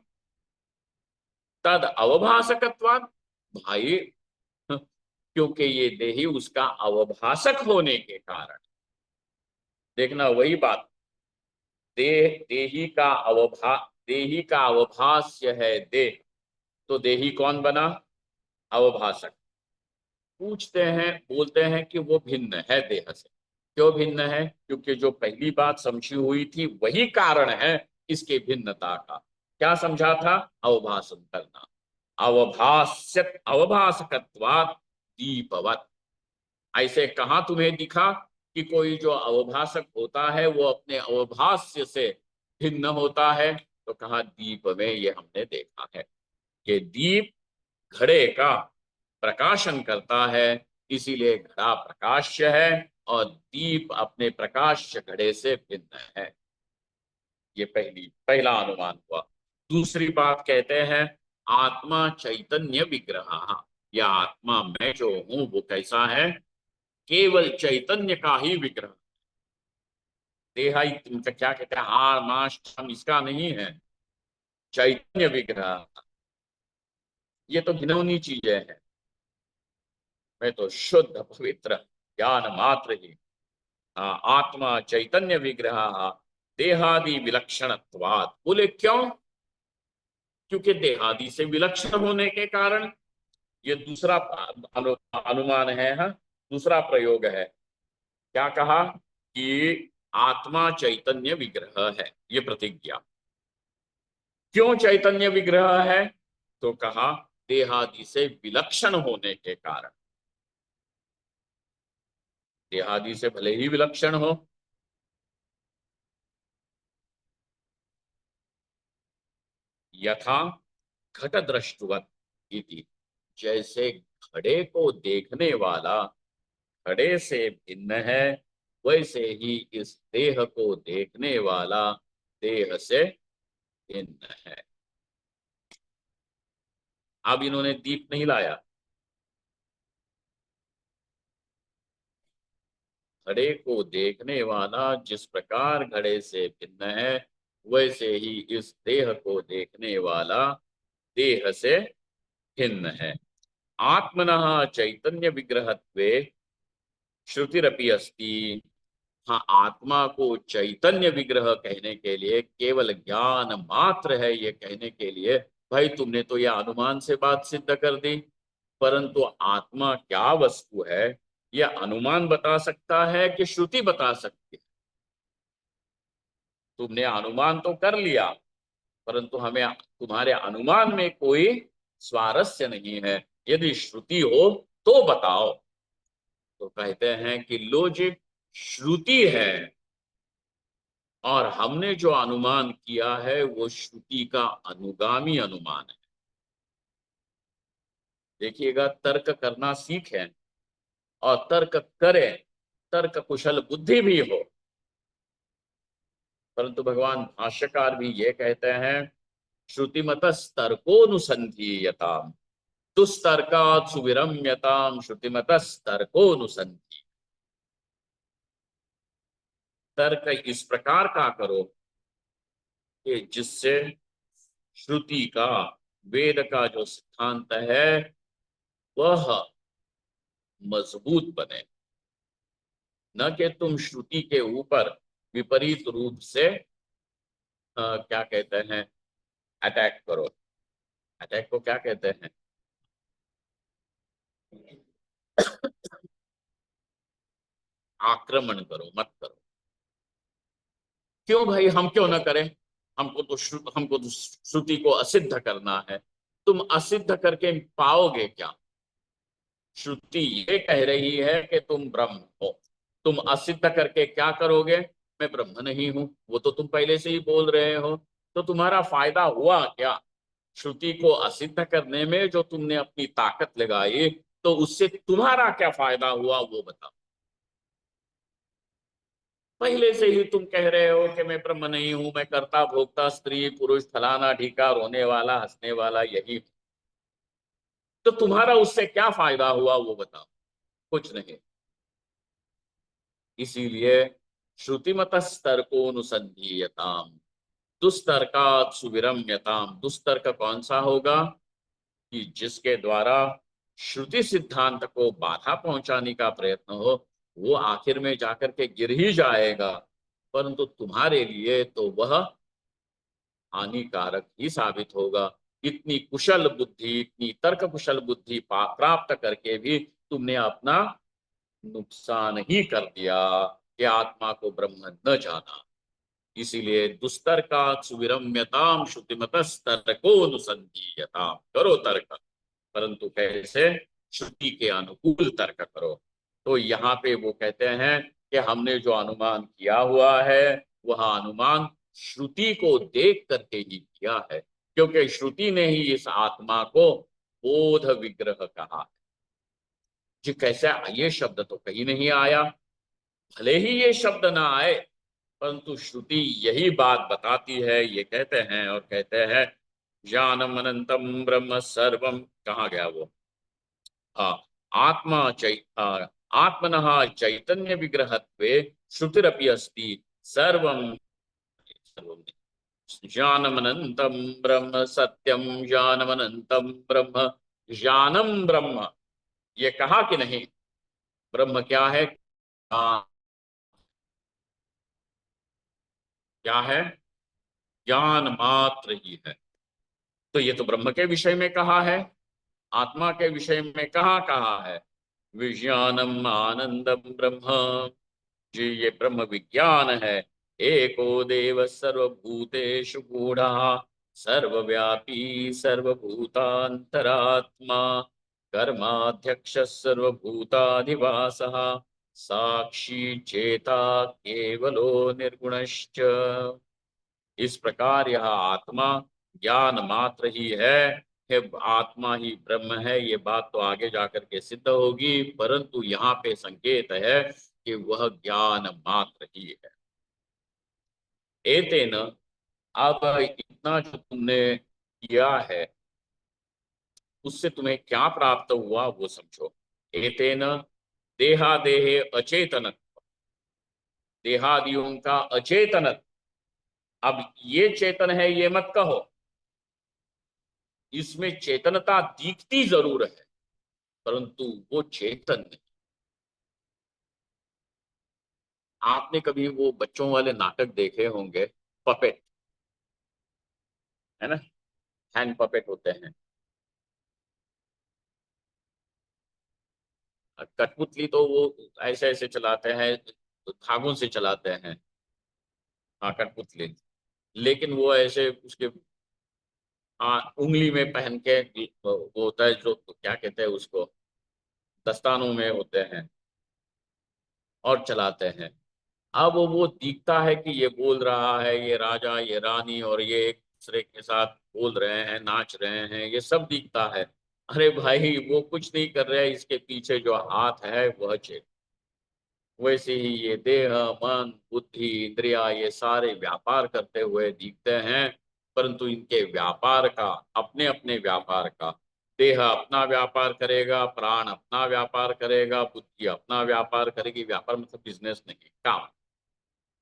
A: तद अवभाषकत्वाद, भाई क्योंकि ये देही उसका अवभाषक होने के कारण। देखना वही बात, देही का देही का अवभाष्य है देह, तो देही कौन बना? अवभाषक। पूछते हैं, बोलते हैं कि वो भिन्न है देह से। क्यों भिन्न है? क्योंकि जो पहली बात समझी हुई थी वही कारण है इसके भिन्नता का। क्या समझा था? अवभाषण करना। अवभाष्य अवभाषकत्वात् दीपवत। ऐसे कहां तुम्हें दिखा कि कोई जो अवभाषक होता है वो अपने अवभाष्य से भिन्न होता है? तो कहा दीप में ये हमने देखा है कि दीप घड़े का प्रकाशन करता है, इसीलिए घड़ा प्रकाश्य है और दीप अपने प्रकाश्य घड़े से भिन्न है। ये पहला अनुमान हुआ। दूसरी बात कहते हैं आत्मा चैतन्य विग्रह, या आत्मा मैं जो हूं वो कैसा है? केवल चैतन्य का ही विग्रह। देहा इनका क्या कहते हैं, हार माश हम इसका नहीं है, चैतन्य विग्रह। ये तो घिनौनी चीजें हैं। मैं तो शुद्ध पवित्र ज्ञान मात्र ही। आत्मा चैतन्य विग्रह देहादि विलक्षणत्वात्। बोले क्यों? क्योंकि देहादि से विलक्षण होने के कारण। ये दूसरा अनुमान है। हाँ, दूसरा प्रयोग है। क्या कहा? कि आत्मा चैतन्य विग्रह है, ये प्रतिज्ञा। क्यों चैतन्य विग्रह है? तो कहा देहादि से विलक्षण होने के कारण। देहादि से भले ही विलक्षण हो, यथा घट दृष्टवत इति, जैसे घड़े को देखने वाला घड़े से भिन्न है, वैसे ही इस देह को देखने वाला देह से भिन्न है। अब इन्होंने दीप नहीं लाया। घड़े को देखने वाला जिस प्रकार घड़े से भिन्न है, वैसे ही इस देह को देखने वाला देह से भिन्न है। आत्मनः चैतन्य विग्रहत्वे श्रुतिरपि अस्ति। हाँ, आत्मा को चैतन्य विग्रह कहने के लिए केवल ज्ञान मात्र है, ये कहने के लिए भाई तुमने तो यह अनुमान से बात सिद्ध कर दी, परंतु आत्मा क्या वस्तु है यह अनुमान बता सकता है कि श्रुति बता सकती है? तुमने अनुमान तो कर लिया, परंतु हमें तुम्हारे अनुमान में कोई स्वारस्य नहीं है। यदि श्रुति हो तो बताओ। तो कहते हैं कि लो जी, श्रुति है और हमने जो अनुमान किया है वो श्रुति का अनुगामी अनुमान है। देखिएगा, तर्क करना सीखें और तर्क करें, तर्क कुशल बुद्धि भी हो। परंतु भगवान भाष्यकार भी ये कहते हैं श्रुतिमतस्तर्कोनुसंधीयताम, दुस्तर्कात् सुविरम्यताम श्रुतिमतस्तर्कोनुसंधी। तर्क इस प्रकार का करो कि जिससे श्रुति का, वेद का जो सिद्धांत है वह मजबूत बने, न कि तुम श्रुति के ऊपर विपरीत रूप से क्या कहते हैं, अटैक करो। अटैक को क्या कहते हैं? आक्रमण करो, मत करो। क्यों भाई, हम क्यों ना करें? हमको तो श्रुति को असिद्ध करना है। तुम असिद्ध करके पाओगे क्या? श्रुति ये कह रही है कि तुम ब्रह्म हो, तुम असिद्ध करके क्या करोगे? मैं ब्रह्म नहीं हूं, वो तो तुम पहले से ही बोल रहे हो। तो तुम्हारा फायदा हुआ क्या? श्रुति को असिद्ध करने में जो तुमने अपनी ताकत लगाई, तो उससे तुम्हारा क्या फायदा हुआ वो बताओ। पहले से ही तुम कह रहे हो कि मैं ब्रह्म नहीं हूं, मैं कर्ता भोक्ता स्त्री पुरुष फलाना ढीका रोने वाला हंसने वाला यही हूं। तो तुम्हारा उससे क्या फायदा हुआ वो बताओ। कुछ नहीं। इसीलिए श्रुतिमतस्तर्कोनुसंधीयताम दुस्तर्कात् सुविरम्यताम। दुस्तर्क कौन सा होगा? कि जिसके द्वारा श्रुति सिद्धांत को बाधा पहुंचाने का प्रयत्न हो, वो आखिर में जाकर के गिर ही जाएगा, परंतु तुम्हारे लिए तो वह हानिकारक ही साबित होगा। इतनी कुशल बुद्धि, इतनी तर्क कुशल बुद्धि प्राप्त करके भी तुमने अपना नुकसान ही कर दिया कि आत्मा को ब्रह्म न जाना। इसीलिए दुस्तर्का सुविरम्यताम श्रुतिमतस्तर्कोनुसंधीयताम। करो तर्क, परंतु कैसे? श्रुति के अनुकूल तर्क करो। तो यहाँ पे वो कहते हैं कि हमने जो अनुमान किया हुआ है वह अनुमान श्रुति को देख करके ही किया है, क्योंकि श्रुति ने ही इस आत्मा को बोध विग्रह कहा है। जी कैसे? ये शब्द तो कहीं नहीं आया। भले ही ये शब्द ना आए, परंतु श्रुति यही बात बताती है। ये कहते हैं और कहते हैं ज्ञानम अनंतम ब्रह्म सर्वम। कहाँ गया वो? हाँ, आत्मा आत्मनः चैतन्य विग्रहत्वे श्रुतिरपि अस्ति सर्वं सर्वं। ज्ञानमनंतम ब्रह्म सत्यम, ज्ञानमनंतम ब्रह्म, ज्ञानम ब्रह्म। ये कहा कि नहीं? ब्रह्म क्या है? क्या है? ज्ञान मात्र ही है। तो ये तो ब्रह्म के विषय में कहा है। आत्मा के विषय में कहाँ कहा है? विज्ञानम आनंदम ब्रह्म। जी ये ब्रह्म विज्ञान है। एको देव सर्वभूतेषु गूढ़ः सर्वव्यापी सर्वभूतांतरात्मा कर्माध्यक्ष सर्वभूताधिवासः साक्षी चेता केवलो निर्गुणश्च। इस प्रकार यह आत्मा ज्ञान मात्र ही है कि आत्मा ही ब्रह्म है। ये बात तो आगे जाकर के सिद्ध होगी, परंतु यहाँ पे संकेत है कि वह ज्ञान मात्र ही है। एतेन, अब इतना जो तुमने किया है उससे तुम्हें क्या प्राप्त हुआ वो समझो। एतेन देहादेहे अचेतन, देहादियों का अचेतन। अब ये चेतन है ये मत कहो, इसमें चेतनता दिखती जरूर है, परंतु वो चेतन नहीं। आपने कभी वो बच्चों वाले नाटक देखे होंगे, पपेट, है ना? हैंड पपेट होते हैं। कठपुतली तो वो ऐसे ऐसे चलाते हैं, धागों से चलाते हैं। हाँ कठपुतली। लेकिन वो ऐसे उसके उंगली में पहन के वो होता है जो क्या कहते हैं उसको, दस्तानों में होते हैं और चलाते हैं। अब वो दिखता है कि ये बोल रहा है, ये राजा ये रानी और ये एक दूसरे के साथ बोल रहे हैं नाच रहे हैं, ये सब दिखता है। अरे भाई वो कुछ नहीं कर रहे हैं, इसके पीछे जो हाथ है वह चेत। वैसे ही ये देह मन बुद्धि इंद्रिया ये सारे व्यापार करते हुए दिखते हैं, परंतु इनके व्यापार का, अपने अपने व्यापार का, देह अपना व्यापार करेगा, प्राण अपना व्यापार करेगा, बुद्धि अपना व्यापार करेगी। व्यापार मतलब बिजनेस नहीं, काम।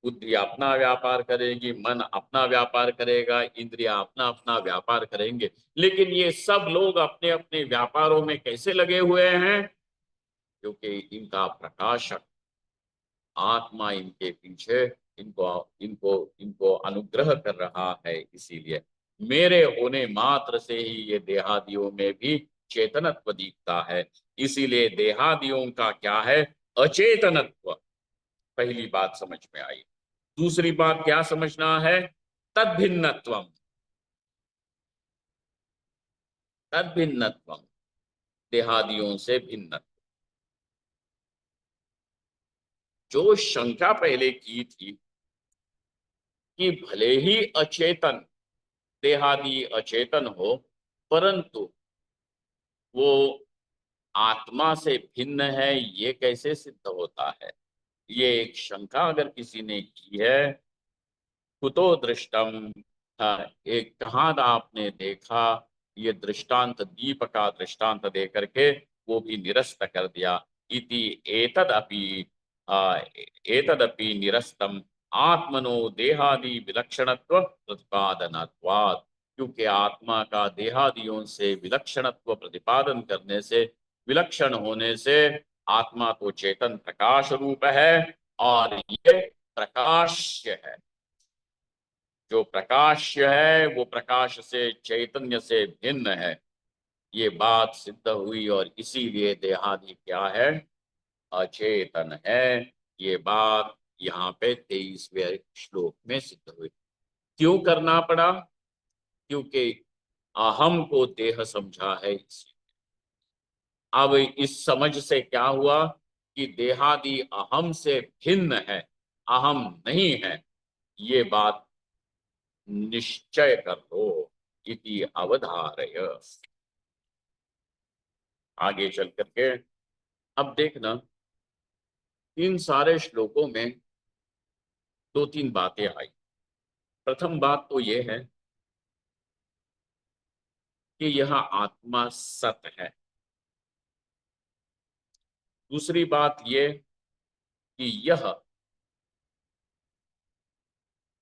A: बुद्धि अपना व्यापार करेगी, मन अपना व्यापार करेगा, इंद्रिया अपना अपना व्यापार करेंगे। लेकिन ये सब लोग अपने अपने व्यापारों में कैसे लगे हुए हैं? क्योंकि इनका प्रकाशक आत्मा इनके पीछे इनको इनको इनको अनुग्रह कर रहा है। इसीलिए मेरे होने मात्र से ही ये देहादियों में भी चेतनत्व दिखता है। इसीलिए देहादियों का क्या है? अचेतनत्व। पहली बात समझ में आई। दूसरी बात क्या समझना है? तद्भिन्नत्वम। तद्भिन्नत्वम, देहादियों से भिन्न। जो शंका पहले की थी कि भले ही अचेतन, देहादि अचेतन हो, परंतु वो आत्मा से भिन्न है, ये कैसे सिद्ध होता है? ये एक शंका अगर किसी ने की है, कुतो दृष्टम, एक कहाँ आपने देखा, ये दृष्टांत दीप का दृष्टांत दे करके वो भी निरस्त कर दिया। इति एतदपि एतदपि निरस्तम आत्मनो देहादि विलक्षणत्व प्रतिपादनत्वात्, क्योंकि आत्मा का देहादियों से विलक्षणत्व प्रतिपादन करने से, विलक्षण होने से, आत्मा तो चेतन प्रकाश रूप है और ये प्रकाश्य है। जो प्रकाश्य है वो प्रकाश से, चैतन्य से भिन्न है। ये बात सिद्ध हुई और इसीलिए देहादि क्या है, अचेतन है। ये बात यहाँ पे 23वें श्लोक में सिद्ध हुई। क्यों करना पड़ा? क्योंकि अहम को देह समझा है इसी। अब इस समझ से क्या हुआ कि देहादि अहम से भिन्न है, अहम नहीं है, ये बात निश्चय कर लो। इति अवधारय। आगे चल करके अब देखना, इन सारे श्लोकों में दो तीन बातें आई। प्रथम बात तो यह है कि यह आत्मा सत है। दूसरी बात यह कि यह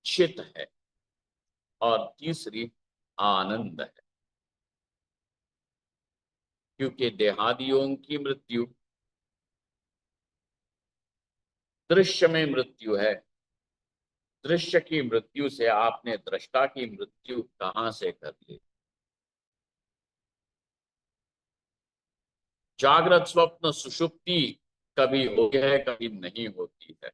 A: चित है। और तीसरी आनंद है। क्योंकि देहादियों की मृत्यु दृश्य में मृत्यु है। दृश्य की मृत्यु से आपने दृष्टा की मृत्यु कहां से कर ली? जागृत स्वप्न सुषुप्ति कभी होती है, कभी नहीं होती है।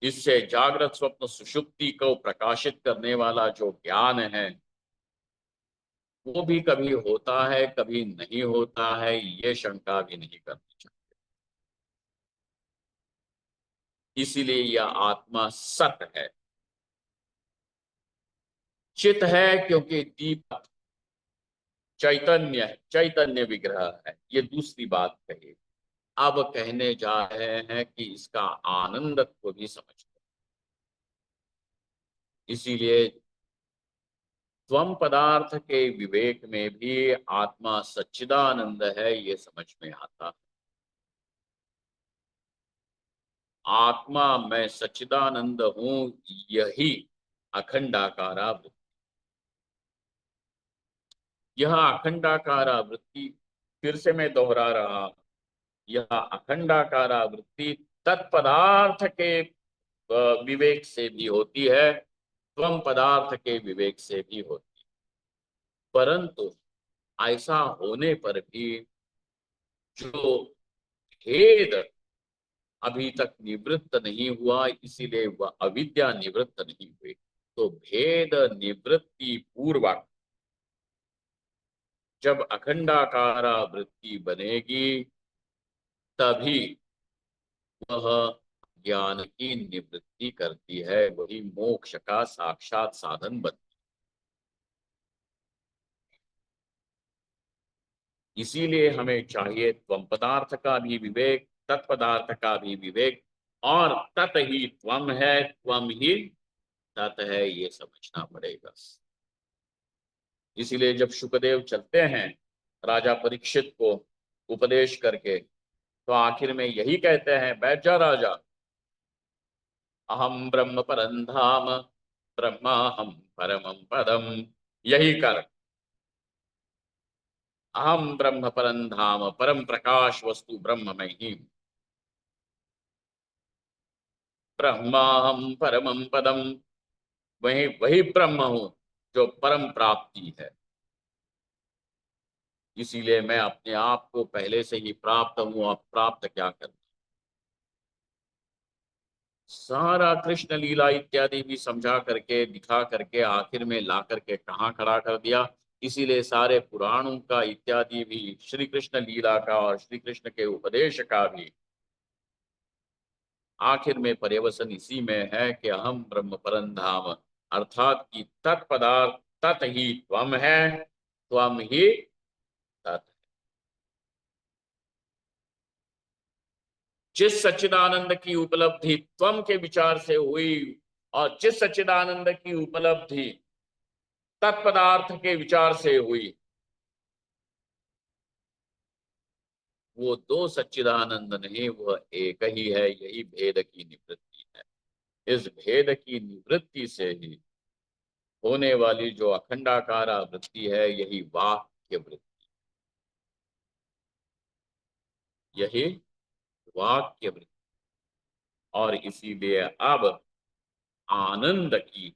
A: इससे जागृत स्वप्न सुषुप्ति को प्रकाशित करने वाला जो ज्ञान है वो भी कभी होता है, कभी नहीं होता है, ये शंका भी नहीं करनी चाहिए। इसीलिए यह आत्मा सत है। चित है क्योंकि दीप चैतन्य, चैतन्य विग्रह है, ये दूसरी बात कही। अब कहने जा रहे हैं कि इसका आनंदत्व भी समझते। इसीलिए त्वम पदार्थ के विवेक में भी आत्मा सच्चिदानंद है, ये समझ में आता है। आत्मा मैं सच्चिदानंद हूं, यही अखंडाकारा वृत्ति। यह अखंडाकारा वृत्ति, फिर से मैं दोहरा रहा, यह अखंडाकारा वृत्ति तत्पदार्थ के विवेक से भी होती है, त्वम पदार्थ के विवेक से भी होती है। परंतु ऐसा होने पर भी जो भेद अभी तक निवृत्त नहीं हुआ, इसीलिए वह अविद्या निवृत्त नहीं हुई। तो भेद निवृत्ति पूर्वक जब अखंडाकारा वृत्ति बनेगी, तभी वह ज्ञान की निवृत्ति करती है, वही मोक्ष का साक्षात साधन बनती है। इसीलिए हमें चाहिए त्वम पदार्थ का भी विवेक, तत्पदार्थ का भी विवेक, और तत् ही त्वम है, त्वम ही तत् है, ये समझना पड़ेगा। इसीलिए जब शुकदेव चलते हैं राजा परीक्षित को उपदेश करके, तो आखिर में यही कहते हैं, बैठ जा राजा, अहम ब्रह्म परम धाम, ब्रह्माहम परमं पदम, यही कर। अहम ब्रह्म परम धाम, परम प्रकाश वस्तु ब्रह्म में ही, ब्रह्माहम परमं पदम, वही वही ब्रह्म हूं जो परम प्राप्ति है। इसीलिए मैं अपने आप को पहले से ही प्राप्त हूं, अब प्राप्त क्या करना। सारा कृष्ण लीला इत्यादि भी समझा करके, दिखा करके, आखिर में ला करके कहाँ खड़ा कर दिया। इसीलिए सारे पुराणों का इत्यादि भी, श्री कृष्ण लीला का और श्री कृष्ण के उपदेश का भी आखिर में पर्यवसन इसी में है कि अहम ब्रह्म परम धाम, अर्थात कि तत्पदार्थ तत् ही त्वम है, त्वम ही तत्। जिस सच्चिदानंद की उपलब्धि त्वम के विचार से हुई और जिस सच्चिदानंद की उपलब्धि तत्पदार्थ के विचार से हुई, वो दो सच्चिदानंद नहीं, वह एक ही है। यही भेद की निवृत्ति है। इस भेद की निवृत्ति से ही होने वाली जो अखंडाकार वृत्ति है, यही वाक्य वृत्ति, यही वाक्य वृत्ति। और इसीलिए अब आनंद की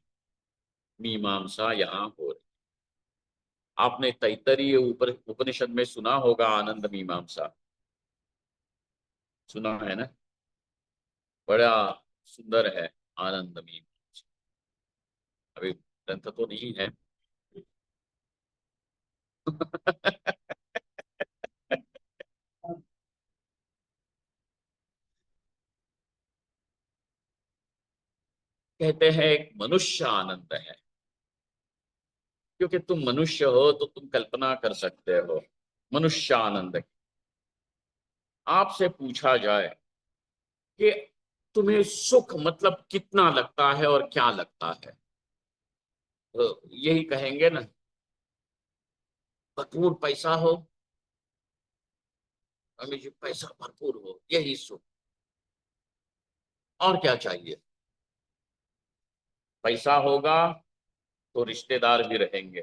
A: मीमांसा यहाँ हो रही। आपने तैत्तरीय उपनिषद में सुना होगा आनंद मीमांसा, सुना है ना? बड़ा सुंदर है आनंद मीमांसा। अभी ग्रंथ तो नहीं है। कहते हैं एक मनुष्य आनंद है, क्योंकि तुम मनुष्य हो तो तुम कल्पना कर सकते हो मनुष्य आनंद की। आपसे पूछा जाए कि तुम्हें सुख मतलब कितना लगता है और क्या लगता है, तो यही कहेंगे ना, भरपूर पैसा हो। अमीर जी, पैसा भरपूर हो, यही सुख। और क्या चाहिए? पैसा होगा तो रिश्तेदार भी रहेंगे,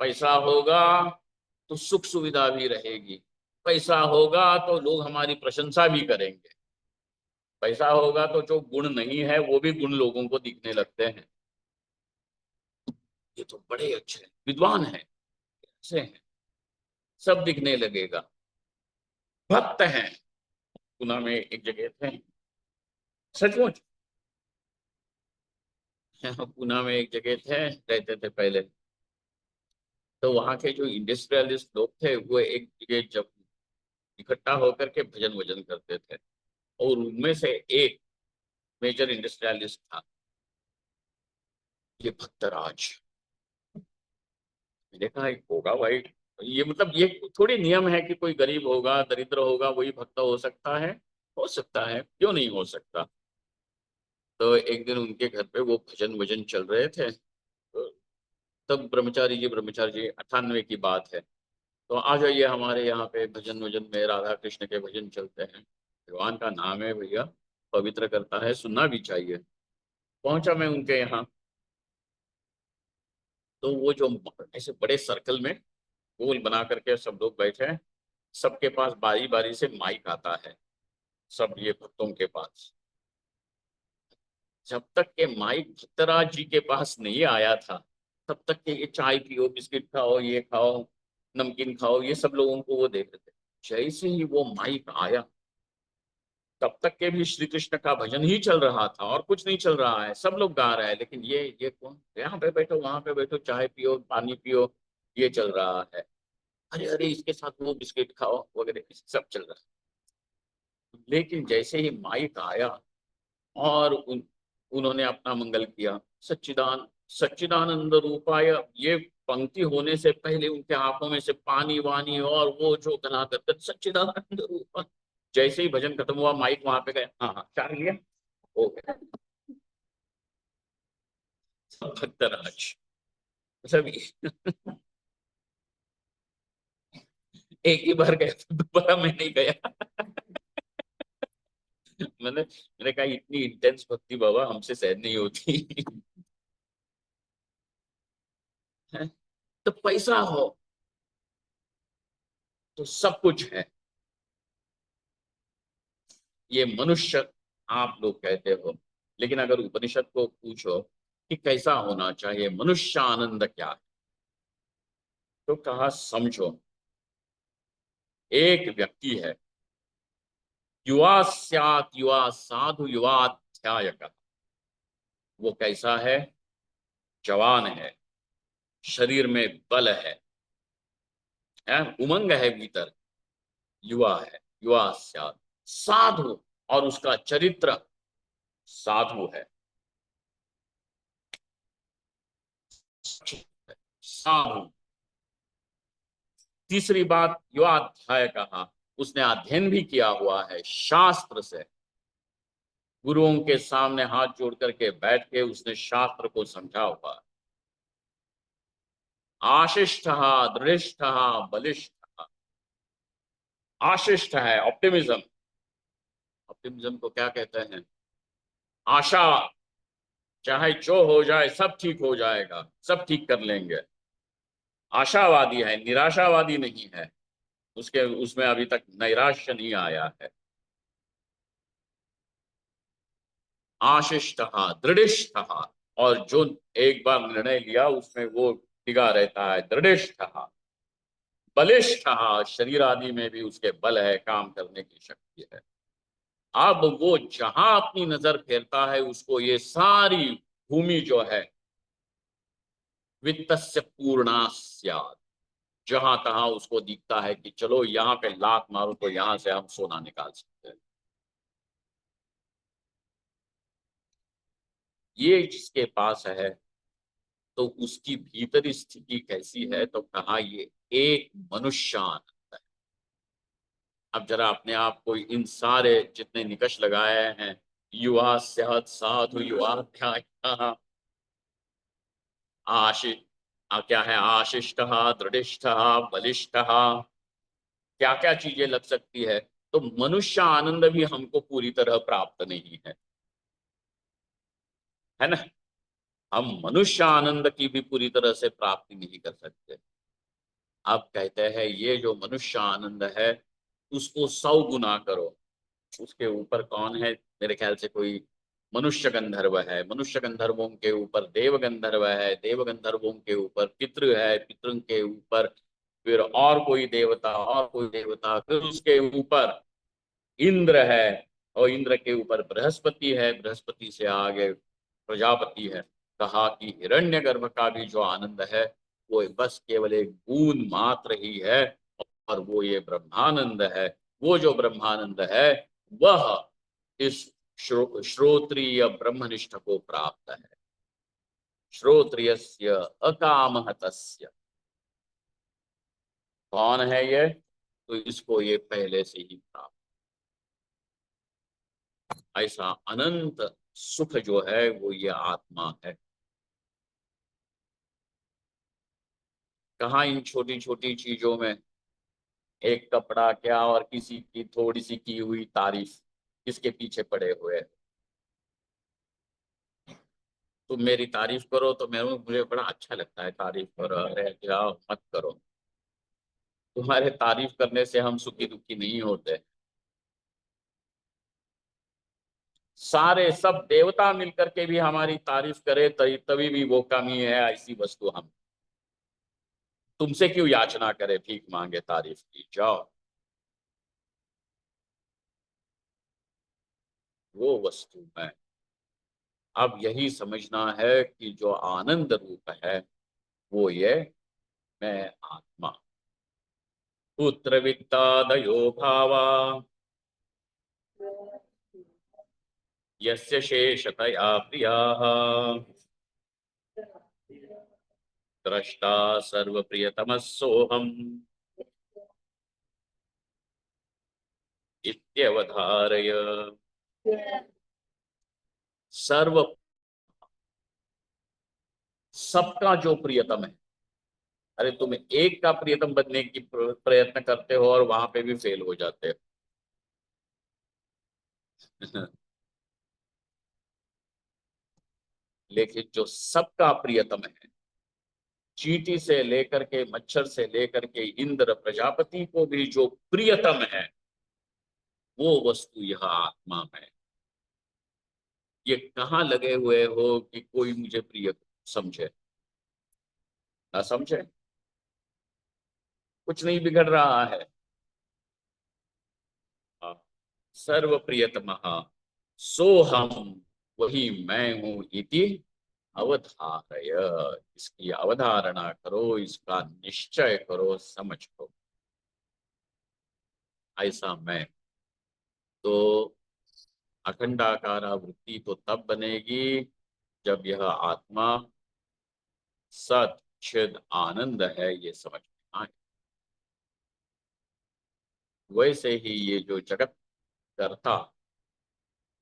A: पैसा होगा तो सुख सुविधा भी रहेगी, पैसा होगा तो लोग हमारी प्रशंसा भी करेंगे, पैसा होगा तो जो गुण नहीं है वो भी गुण लोगों को दिखने लगते हैं। ये तो बड़े अच्छे हैं, विद्वान हैं, ऐसे हैं, सब दिखने लगेगा। भक्त हैं। पुणे में एक जगह थे, सचमुच, पुणे में एक जगह थे, रहते थे पहले। तो वहां के जो इंडस्ट्रियलिस्ट लोग थे वो एक जगह जब इकट्ठा होकर के भजन वजन करते थे, और उनमें से एक मेजर इंडस्ट्रियलिस्ट था, ये भक्तराज। मैंने कहा एक होगा भाई, ये मतलब ये थोड़ी नियम है कि कोई गरीब होगा दरिद्र होगा वही भक्त हो सकता है। हो सकता है, क्यों नहीं हो सकता। तो एक दिन उनके घर पे वो भजन वजन चल रहे थे, तो तब ब्रह्मचारी जी 98 की बात है, तो आ जाइए हमारे यहाँ पे भजन वजन में, राधा कृष्ण के भजन चलते हैं, भगवान का नाम है भैया, पवित्र करता है, सुनना भी चाहिए। पहुंचा मैं उनके यहाँ, तो वो जो ऐसे बड़े सर्कल में गोल बना करके सब लोग बैठे हैं, सबके पास बारी बारी से माइक आता है, सब ये भक्तों के पास। जब तक के माइक भक्तराज जी के पास नहीं आया था, तब तक के ये चाय पियो, बिस्किट खाओ, ये खाओ, नमकीन खाओ, ये सब लोगों को वो देते थे। जैसे ही वो माइक आया, तब तक के भी श्री कृष्ण का भजन ही चल रहा था और कुछ नहीं चल रहा है, सब लोग गा रहे हैं, लेकिन ये कौन, यहाँ पे बैठो वहां पे बैठो, चाय पियो पानी पियो, ये चल रहा है। अरे अरे, इसके साथ वो बिस्किट खाओ वगैरह, सब चल रहा है। लेकिन जैसे ही माइक आया और उन्होंने अपना मंगल किया, सच्चिदानंद रूपाय, ये पंक्ति होने से पहले उनके आंखों में से पानी वानी और वो जो गला करते सच्चिदानंद रूपाय। जैसे ही भजन खत्म हुआ, माइक वहां पे गया, हाँ हाँ चार लिया, हो गया। भक्तराज सभी। एक ही बार गया था, दोबारा मैं नहीं गया। मैंने कहा इतनी इंटेंस भक्ति बाबा हमसे सहन नहीं होती। तो पैसा हो तो सब कुछ है, ये मनुष्य आप लोग कहते हो। लेकिन अगर उपनिषद को पूछो कि कैसा होना चाहिए, मनुष्य आनंद क्या है, तो कहा समझो, एक व्यक्ति है, युवा स्यात् युवा साधु युवा अध्यायक। वो कैसा है? जवान है, शरीर में बल है, उमंग है भीतर, युवा है, युवा स्यात् साधु, और उसका चरित्र साधु है, साधु। तीसरी बात, युवा अध्याय कहा, उसने अध्ययन भी किया हुआ है शास्त्र से, गुरुओं के सामने हाथ जोड़ करके बैठ के उसने शास्त्र को समझा हुआ है। आशिष्ट दृढ़िष्ठ बलिष्ठ। आशिष्ट है ऑप्टिमिज्म। ऑप्टिमिज्म को क्या कहते हैं? आशा, चाहे जो हो जाए सब ठीक हो जाएगा, सब ठीक कर लेंगे। आशावादी है, निराशावादी नहीं है। उसके उसमें अभी तक नैराश्य नहीं आया है। आशिष्ट दृढ़िष्ठ, और जो एक बार निर्णय लिया उसमें वो टिका रहता है। दृढ़िष्ठ बलिष्ठ, शरीर आदि में भी उसके बल है, काम करने की शक्ति है। अब वो जहां अपनी नजर फेरता है उसको ये सारी भूमि जो है वित्तस्य पूर्णा स्यात्, जहां तहां उसको दिखता है कि चलो यहाँ पे लात मारो तो यहां से हम सोना निकाल सकते हैं। ये जिसके पास है तो उसकी भीतरी स्थिति कैसी है, तो कहा ये एक मनुष्यान है। अब जरा अपने आप को इन सारे जितने निकष लगाए हैं, युवा सेहत साधु युवा ध्यान, आशि क्या है, आशिष्ट दृढ़िष्ठ बलिष्ठ, क्या क्या चीजें लग सकती है। तो मनुष्य आनंद भी हमको पूरी तरह प्राप्त नहीं है ना। हम मनुष्य आनंद की भी पूरी तरह से प्राप्ति नहीं कर सकते। अब कहते हैं ये जो मनुष्य आनंद है उसको 100 गुना करो। उसके ऊपर कौन है? मेरे ख्याल से कोई मनुष्य गंधर्व है, मनुष्य गंधर्वों के ऊपर देव गंधर्व है, देव गंधर्वों के ऊपर पितृ है, पितृ के ऊपर फिर और कोई देवता, और कोई देवता, फिर उसके ऊपर इंद्र है, और इंद्र के ऊपर बृहस्पति है, बृहस्पति से आगे प्रजापति है। कहा कि हिरण्यगर्भ का भी जो आनंद है वो बस केवल एक बूंद मात्र ही है, और वो ये ब्रह्मानंद है। वो जो ब्रह्मानंद है वह इस श्रोत्रिय ब्रह्मनिष्ठ को प्राप्त है। श्रोत्रियस्य अकामहतस्य। कौन है ये? तो इसको ये पहले से ही प्राप्त। ऐसा अनंत सुख जो है वो ये आत्मा है। कहाँ इन छोटी छोटी चीजों में, एक कपड़ा क्या और किसी की थोड़ी सी की हुई तारीफ, किसके पीछे पड़े हुए हैं। तुम मेरी तारीफ करो तो मुझे बड़ा अच्छा लगता है, तारीफ करो, अरे जाओ मत करो। तुम्हारे तारीफ करने से हम सुखी दुखी नहीं होते। सारे सब देवता मिलकर के भी हमारी तारीफ करे तभी भी वो कमी है, ऐसी वस्तु हम तुमसे क्यों याचना करे, भीख मांगे तारीफ की। जाओ, वो वस्तु है। अब यही समझना है कि जो आनंद रूप है वो ये मैं आत्मा। पुत्र वित्तादयो भावा यस्य शेषतया प्रियाः द्रष्टा सर्वप्रियतमः सोऽहम् इत्यवधारय। सर्व, सबका जो प्रियतम है। अरे तुम एक का प्रियतम बनने की प्रयत्न करते हो और वहां पे भी फेल हो जाते हो। लेकिन जो सबका प्रियतम है, चींटी से लेकर के मच्छर से लेकर के इंद्र प्रजापति को भी जो प्रियतम है वो वस्तु यह आत्मा है। ये कहाँ लगे हुए हो कि कोई मुझे प्रिय समझे ना समझे, कुछ नहीं बिगड़ रहा है। सर्व प्रियतम सोहम, वही मैं हूं इति अवधारय। इसकी अवधारणा करो, इसका निश्चय करो, समझो ऐसा मैं। तो अखंडाकारा वृत्ति तो तब बनेगी जब यह आत्मा सत चिद आनंद है ये समझ में आए। वैसे ही ये जो जगत कर्ता,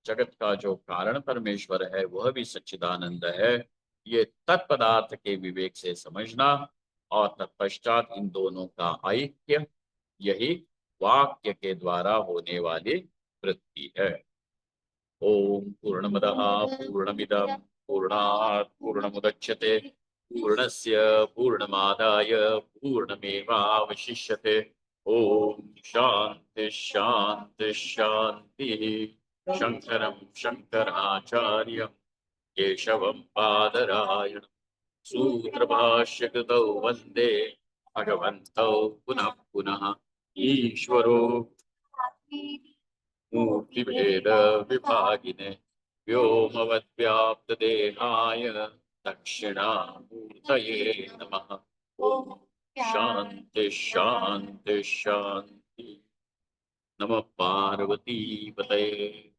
A: जगत का जो कारण परमेश्वर है वह भी सच्चिदानंद है। ये तत्पदार्थ के विवेक से समझना और तत्पश्चात इन दोनों का ऐक्य, यही वाक्य के द्वारा होने वाली वृत्ति है। ओम पूर्णमदः पूर्णमिदं पूर्णात् पूर्णमुदच्यते पूर्णस्य पूर्णमादाय पूर्णमेवावशिष्यते। ओम शांति शांति शांति। शंकरं शंकराचार्यं केशवं बादरायणं सूत्रभाष्यकृतौ वन्दे भगवन्तौ पुनः पुनः। ईश्वरो मूर्तिभेद विभागिने व्योमवद्व्याप्तदेहाय दक्षिणामूर्तये नमः। ओम शांति शांति शांति। नमः पार्वती पतये।